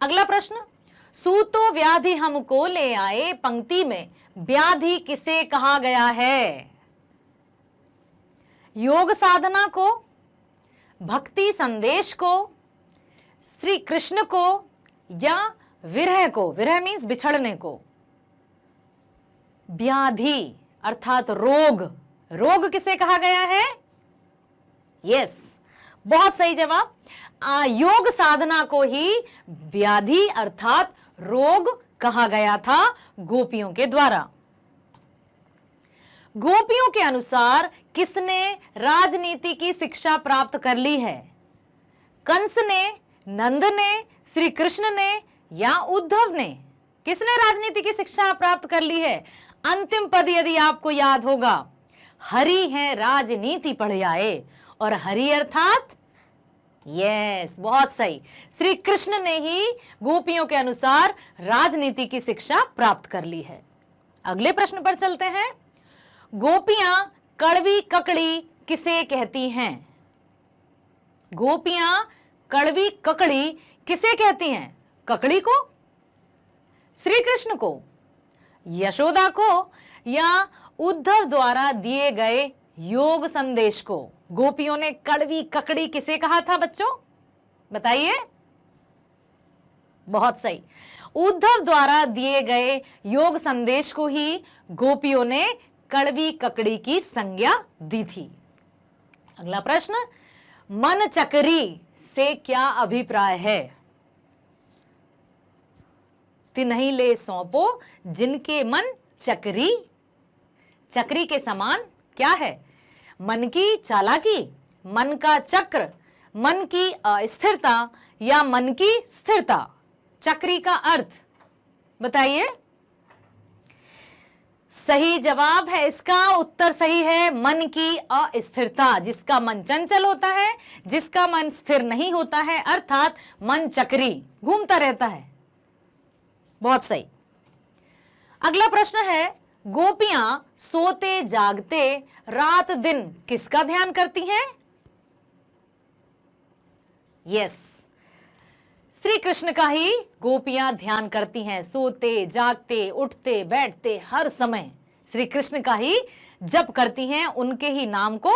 Speaker 1: अगला प्रश्न, सूतो व्याधि हमको ले आए, पंक्ति में व्याधि किसे कहा गया है? योग साधना को, भक्ति संदेश को, श्री कृष्ण को या विरह को? विरह मीन्स बिछड़ने को। व्याधि अर्थात रोग, रोग किसे कहा गया है? यस, बहुत सही जवाब, योग साधना को ही व्याधि अर्थात रोग कहा गया था गोपियों के द्वारा। गोपियों के अनुसार किसने राजनीति की शिक्षा प्राप्त कर ली है? कंस ने, नंद ने, श्री कृष्ण ने या उद्धव ने? किसने राजनीति की शिक्षा प्राप्त कर ली है? अंतिम पद यदि आपको याद होगा, हरि है राजनीति पढ़ आए, और हरि अर्थात, यस, बहुत सही, श्री कृष्ण ने ही गोपियों के अनुसार राजनीति की शिक्षा प्राप्त कर ली है। अगले प्रश्न पर चलते हैं, गोपियां कड़वी ककड़ी किसे कहती हैं? गोपियां कड़वी ककड़ी किसे कहती हैं? ककड़ी को, श्री कृष्ण को, यशोदा को या उद्धव द्वारा दिए गए योग संदेश को? गोपियों ने कड़वी ककड़ी किसे कहा था बच्चों? बताइए। बहुत सही, उद्धव द्वारा दिए गए योग संदेश को ही गोपियों ने कड़वी ककड़ी की संज्ञा दी थी। अगला प्रश्न, मन चकरी से क्या अभिप्राय है? तिन्हीं ले सौंपो जिनके मन चकरी, चक्री के समान क्या है? मन की चालाकी, मन का चक्र, मन की अस्थिरता या मन की स्थिरता? चक्री का अर्थ बताइए। सही जवाब है इसका। उत्तर सही है मन की अस्थिरता। जिसका मन चंचल होता है, जिसका मन स्थिर नहीं होता है, अर्थात मन चक्री घूमता रहता है। बहुत सही। अगला प्रश्न है, गोपियां सोते जागते रात दिन किसका ध्यान करती हैं? यस, श्री कृष्ण का ही गोपियां ध्यान करती हैं। सोते जागते उठते बैठते हर समय श्री कृष्ण का ही जप करती हैं, उनके ही नाम को,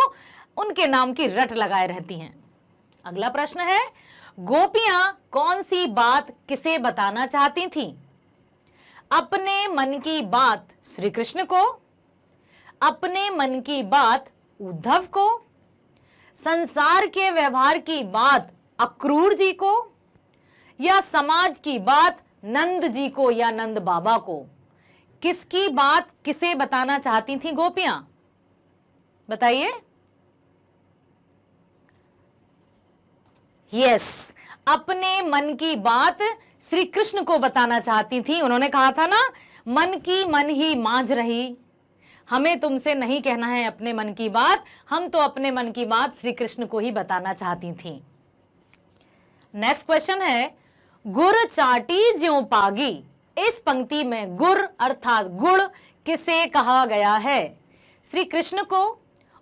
Speaker 1: उनके नाम की रट लगाए रहती हैं। अगला प्रश्न है, गोपियां कौन सी बात किसे बताना चाहती थीं? अपने मन की बात श्री कृष्ण को, अपने मन की बात उद्धव को, संसार के व्यवहार की बात अक्रूर जी को, या समाज की बात नंद जी को या नंद बाबा को? किसकी बात किसे बताना चाहती थी गोपियां? बताइए। यस, अपने मन की बात श्री कृष्ण को बताना चाहती थी। उन्होंने कहा था ना, मन की मन ही मांझ रही। हमें तुमसे नहीं कहना है अपने मन की बात, हम तो अपने मन की बात श्री कृष्ण को ही बताना चाहती थी। नेक्स्ट क्वेश्चन है, गुर चाटी ज्यों पागी। इस पंक्ति में गुर अर्थात गुड़ किसे कहा गया है? श्री कृष्ण को,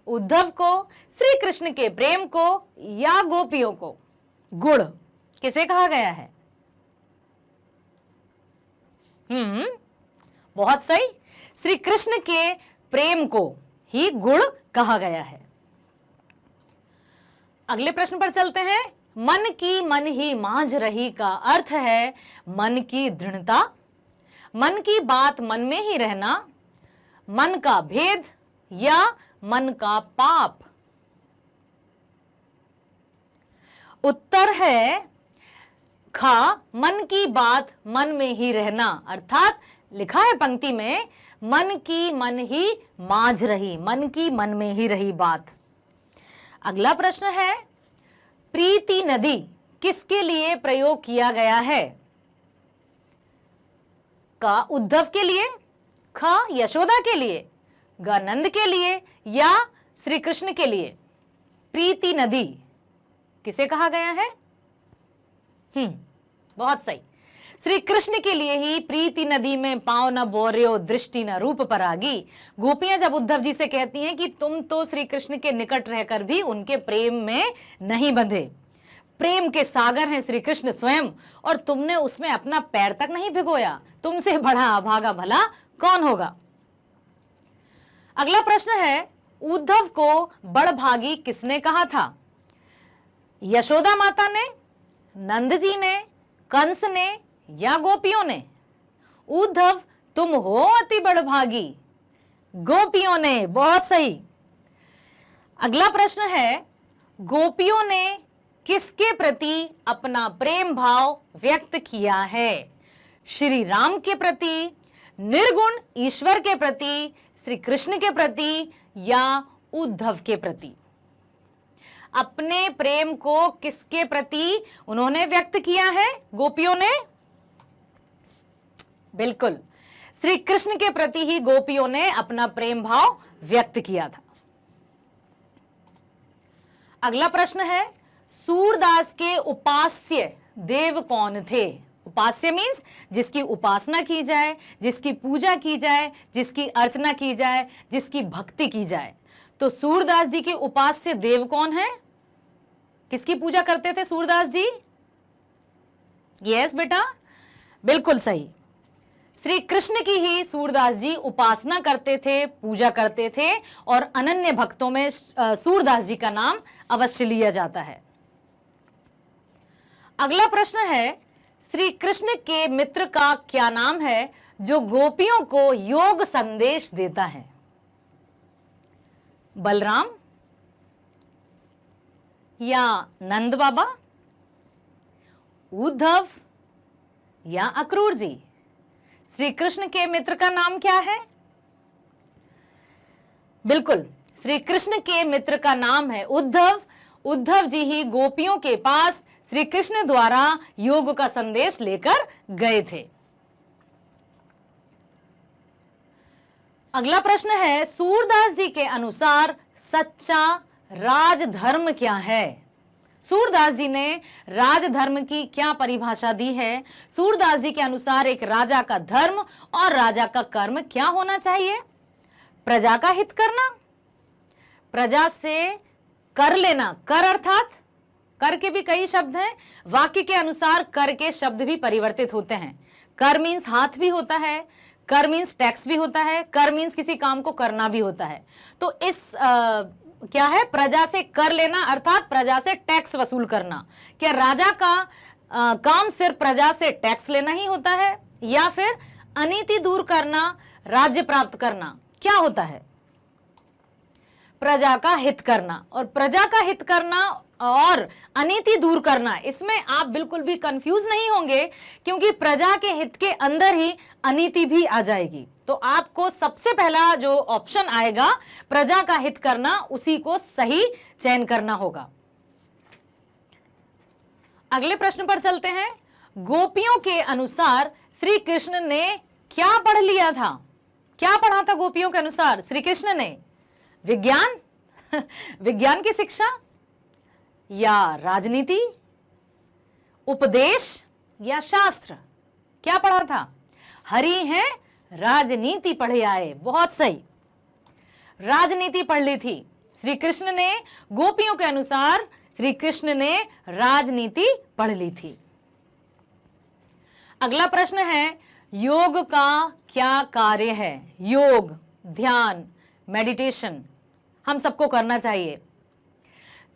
Speaker 1: उद्धव को, श्री कृष्ण के प्रेम को, या गोपियों को? गुड़ किसे कहा गया है? बहुत सही, श्री कृष्ण के प्रेम को ही गुड़ कहा गया है। अगले प्रश्न पर चलते हैं। मन की मन ही मांझ रही का अर्थ है मन की दृढ़ता, मन की बात मन में ही रहना, मन का भेद, या मन का पाप? उत्तर है खा, मन की बात मन में ही रहना, अर्थात लिखा है पंक्ति में, मन की मन ही मांझ रही, मन की मन में ही रही बात। अगला प्रश्न है, प्रीति नदी किसके लिए प्रयोग किया गया है? का उद्धव के लिए, ख यशोदा के लिए, ग नंद के लिए, या श्री कृष्ण के लिए? प्रीति नदी किसे कहा गया है? बहुत सही, श्री कृष्ण के लिए ही प्रीति नदी में पांव न बोर्यो दृष्टि न रूप परागी। गोपियां जब उद्धव जी से कहती हैं कि तुम तो श्री कृष्ण के निकट रहकर भी उनके प्रेम में नहीं बंधे, प्रेम के सागर हैं श्री कृष्ण स्वयं, और तुमने उसमें अपना पैर तक नहीं भिगोया, तुमसे बड़ा अभागा भला कौन होगा? अगला प्रश्न है, उद्धव को बड़भागी किसने कहा था? यशोदा माता ने, नंद जी ने, कंस ने, या गोपियों ने? उद्धव तुम हो अति बड़भागी, गोपियों ने। बहुत सही। अगला प्रश्न है, गोपियों ने किसके प्रति अपना प्रेम भाव व्यक्त किया है? श्री राम के प्रति, निर्गुण ईश्वर के प्रति, श्री कृष्ण के प्रति, या उद्धव के प्रति? अपने प्रेम को किसके प्रति उन्होंने व्यक्त किया है गोपियों ने? बिल्कुल, श्री कृष्ण के प्रति ही गोपियों ने अपना प्रेम भाव व्यक्त किया था। अगला प्रश्न है, सूरदास के उपास्य देव कौन थे? उपास्य मीन्स जिसकी उपासना की जाए, जिसकी पूजा की जाए, जिसकी अर्चना की जाए, जिसकी भक्ति की जाए। तो सूरदास जी के उपास्य देव कौन है? किसकी पूजा करते थे सूरदास जी? यस बेटा, बिल्कुल सही, श्री कृष्ण की ही सूरदास जी उपासना करते थे, पूजा करते थे, और अनन्य भक्तों में सूरदास जी का नाम अवश्य लिया जाता है। अगला प्रश्न है, श्री कृष्ण के मित्र का क्या नाम है जो गोपियों को योग संदेश देता है? बलराम, या नंद बाबा, उद्धव, या अक्रूर जी? श्री कृष्ण के मित्र का नाम क्या है? बिल्कुल, श्री कृष्ण के मित्र का नाम है उद्धव। उद्धव जी ही गोपियों के पास श्री कृष्ण द्वारा योग का संदेश लेकर गए थे। अगला प्रश्न है, सूरदास जी के अनुसार सच्चा राजधर्म क्या है? सूरदास जी ने राजधर्म की क्या परिभाषा दी है? सूरदास जी के अनुसार एक राजा का धर्म और राजा का कर्म क्या होना चाहिए? प्रजा का हित करना, प्रजा से कर लेना, कर अर्थात कर के भी कई शब्द हैं, वाक्य के अनुसार कर के शब्द भी परिवर्तित होते हैं। कर मीन्स हाथ भी होता है, कर मीन्स टैक्स भी होता है, कर मीन्स किसी काम को करना भी होता है। तो इस क्या है, प्रजा से कर लेना अर्थात प्रजा से टैक्स वसूल करना। क्या राजा का काम सिर्फ प्रजा से टैक्स लेना ही होता है, या फिर अनीति दूर करना, राज्य प्राप्त करना क्या होता है? प्रजा का हित करना। और प्रजा का हित करना और अनीति दूर करना, इसमें आप बिल्कुल भी कंफ्यूज नहीं होंगे, क्योंकि प्रजा के हित के अंदर ही अनीति भी आ जाएगी। तो आपको सबसे पहला जो ऑप्शन आएगा प्रजा का हित करना, उसी को सही चयन करना होगा। अगले प्रश्न पर चलते हैं। गोपियों के अनुसार श्री कृष्ण ने क्या पढ़ लिया था? क्या पढ़ा था गोपियों के अनुसार श्री कृष्ण ने? विज्ञान विज्ञान की शिक्षा, या राजनीति, उपदेश, या शास्त्र? क्या पढ़ा था? हरि हैं राजनीति पढ़े आए। बहुत सही, राजनीति पढ़ ली थी श्री कृष्ण ने। गोपियों के अनुसार श्री कृष्ण ने राजनीति पढ़ ली थी। अगला प्रश्न है, योग का क्या कार्य है? योग, ध्यान, मेडिटेशन हम सबको करना चाहिए।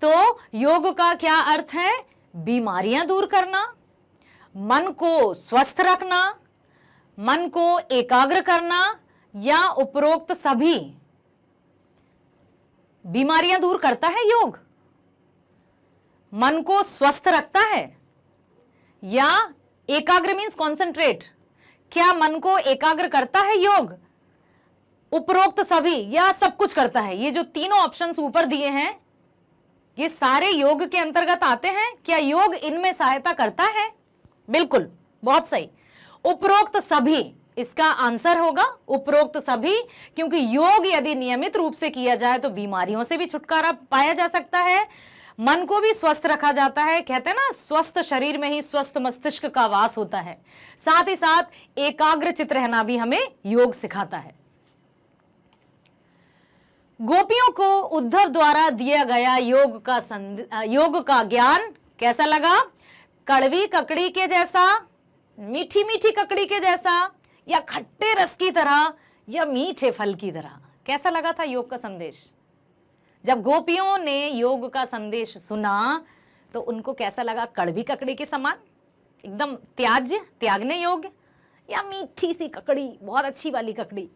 Speaker 1: तो योग का क्या अर्थ है? बीमारियां दूर करना, मन को स्वस्थ रखना, मन को एकाग्र करना, या उपरोक्त सभी? बीमारियां दूर करता है योग, मन को स्वस्थ रखता है, या एकाग्र मीन्स कॉन्सेंट्रेट, क्या मन को एकाग्र करता है योग? उपरोक्त सभी, या सब कुछ करता है? ये जो तीनों ऑप्शंस ऊपर दिए हैं ये सारे योग के अंतर्गत आते हैं। क्या योग इनमें सहायता करता है? बिल्कुल, बहुत सही, उपरोक्त सभी इसका आंसर होगा, उपरोक्त सभी। क्योंकि योग यदि नियमित रूप से किया जाए तो बीमारियों से भी छुटकारा पाया जा सकता है, मन को भी स्वस्थ रखा जाता है। कहते हैं ना, स्वस्थ शरीर में ही स्वस्थ मस्तिष्क का वास होता है। साथ ही साथ एकाग्रचित रहना भी हमें योग सिखाता है। गोपियों को उद्धव द्वारा दिया गया योग का ज्ञान कैसा लगा? कड़वी ककड़ी के जैसा, मीठी मीठी ककड़ी के जैसा, या खट्टे रस की तरह, या मीठे फल की तरह? कैसा लगा था योग का संदेश? जब गोपियों ने योग का संदेश सुना तो उनको कैसा लगा? कड़वी ककड़ी के समान, एकदम त्याज्य, त्यागने योग्य, या मीठी सी ककड़ी, बहुत अच्छी वाली ककड़ी,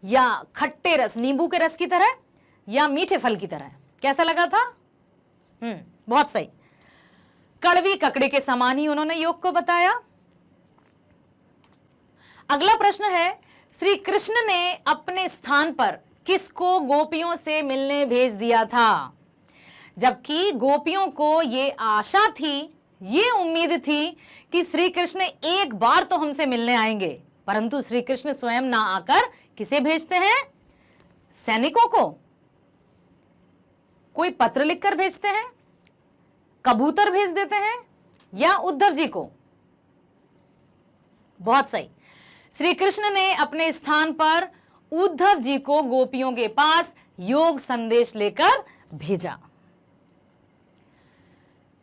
Speaker 1: या खट्टे रस, नींबू के रस की तरह, या मीठे फल की तरह? कैसा लगा था? बहुत सही, कड़वी ककड़ी के समान ही उन्होंने योग को बताया। अगला प्रश्न है, श्री कृष्ण ने अपने स्थान पर किसको गोपियों से मिलने भेज दिया था? जबकि गोपियों को ये आशा थी, ये उम्मीद थी कि श्री कृष्ण एक बार तो हमसे मिलने आएंगे, परंतु श्री कृष्ण स्वयं ना आकर किसे भेजते हैं? सैनिकों को। कोई पत्र लिखकर भेजते हैं, कबूतर भेज देते हैं, या उद्धव जी को? बहुत सही, श्री कृष्ण ने अपने स्थान पर उद्धव जी को गोपियों के पास योग संदेश लेकर भेजा।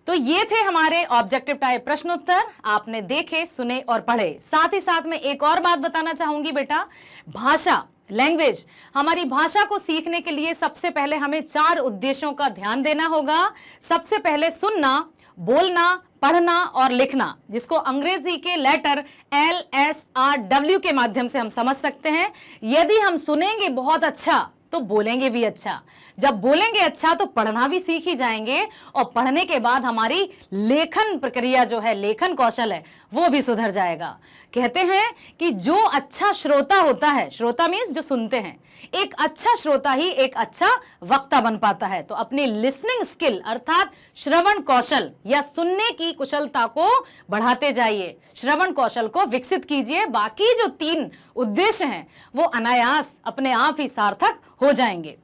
Speaker 1: तो ये थे हमारे ऑब्जेक्टिव टाइप प्रश्न उत्तर, आपने देखे, सुने और पढ़े। साथ ही साथ में एक और बात बताना चाहूंगी बेटा, भाषा, लैंग्वेज, हमारी भाषा को सीखने के लिए सबसे पहले हमें 4 उद्देश्यों का ध्यान देना होगा। सबसे पहले सुनना, बोलना, पढ़ना और लिखना, जिसको अंग्रेजी के लेटर LSRW के माध्यम से हम समझ सकते हैं। यदि हम सुनेंगे बहुत अच्छा तो बोलेंगे भी अच्छा। जब बोलेंगे अच्छा तो पढ़ना भी सीख ही जाएंगे, और पढ़ने के बाद हमारी लेखन प्रक्रिया जो है, लेखन कौशल है, वो भी सुधर जाएगा। कहते हैं कि जो अच्छा श्रोता होता है, श्रोता मीन्स जो सुनते हैं, एक अच्छा श्रोता ही एक अच्छा वक्ता बन पाता है। तो अपनी लिसनिंग स्किल अर्थात श्रवण कौशल या सुनने की कुशलता को बढ़ाते जाइए, श्रवण कौशल को विकसित कीजिए। बाकी जो 3 उद्देश्य हैं वो अनायास अपने आप ही सार्थक हो जाएंगे।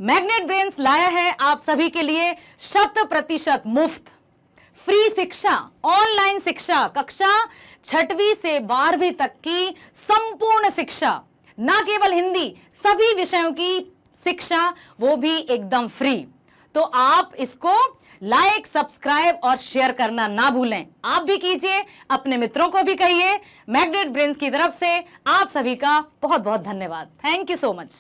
Speaker 1: मैग्नेट ब्रेन्स लाया है आप सभी के लिए 100% मुफ्त फ्री शिक्षा, ऑनलाइन शिक्षा, कक्षा 6वीं से 12वीं तक की संपूर्ण शिक्षा, ना केवल हिंदी, सभी विषयों की शिक्षा, वो भी एकदम फ्री। तो आप इसको लाइक, सब्सक्राइब और शेयर करना ना भूलें। आप भी कीजिए, अपने मित्रों को भी कहिए। मैग्नेट ब्रेन्स की तरफ से आप सभी का बहुत बहुत धन्यवाद। Thank you so much.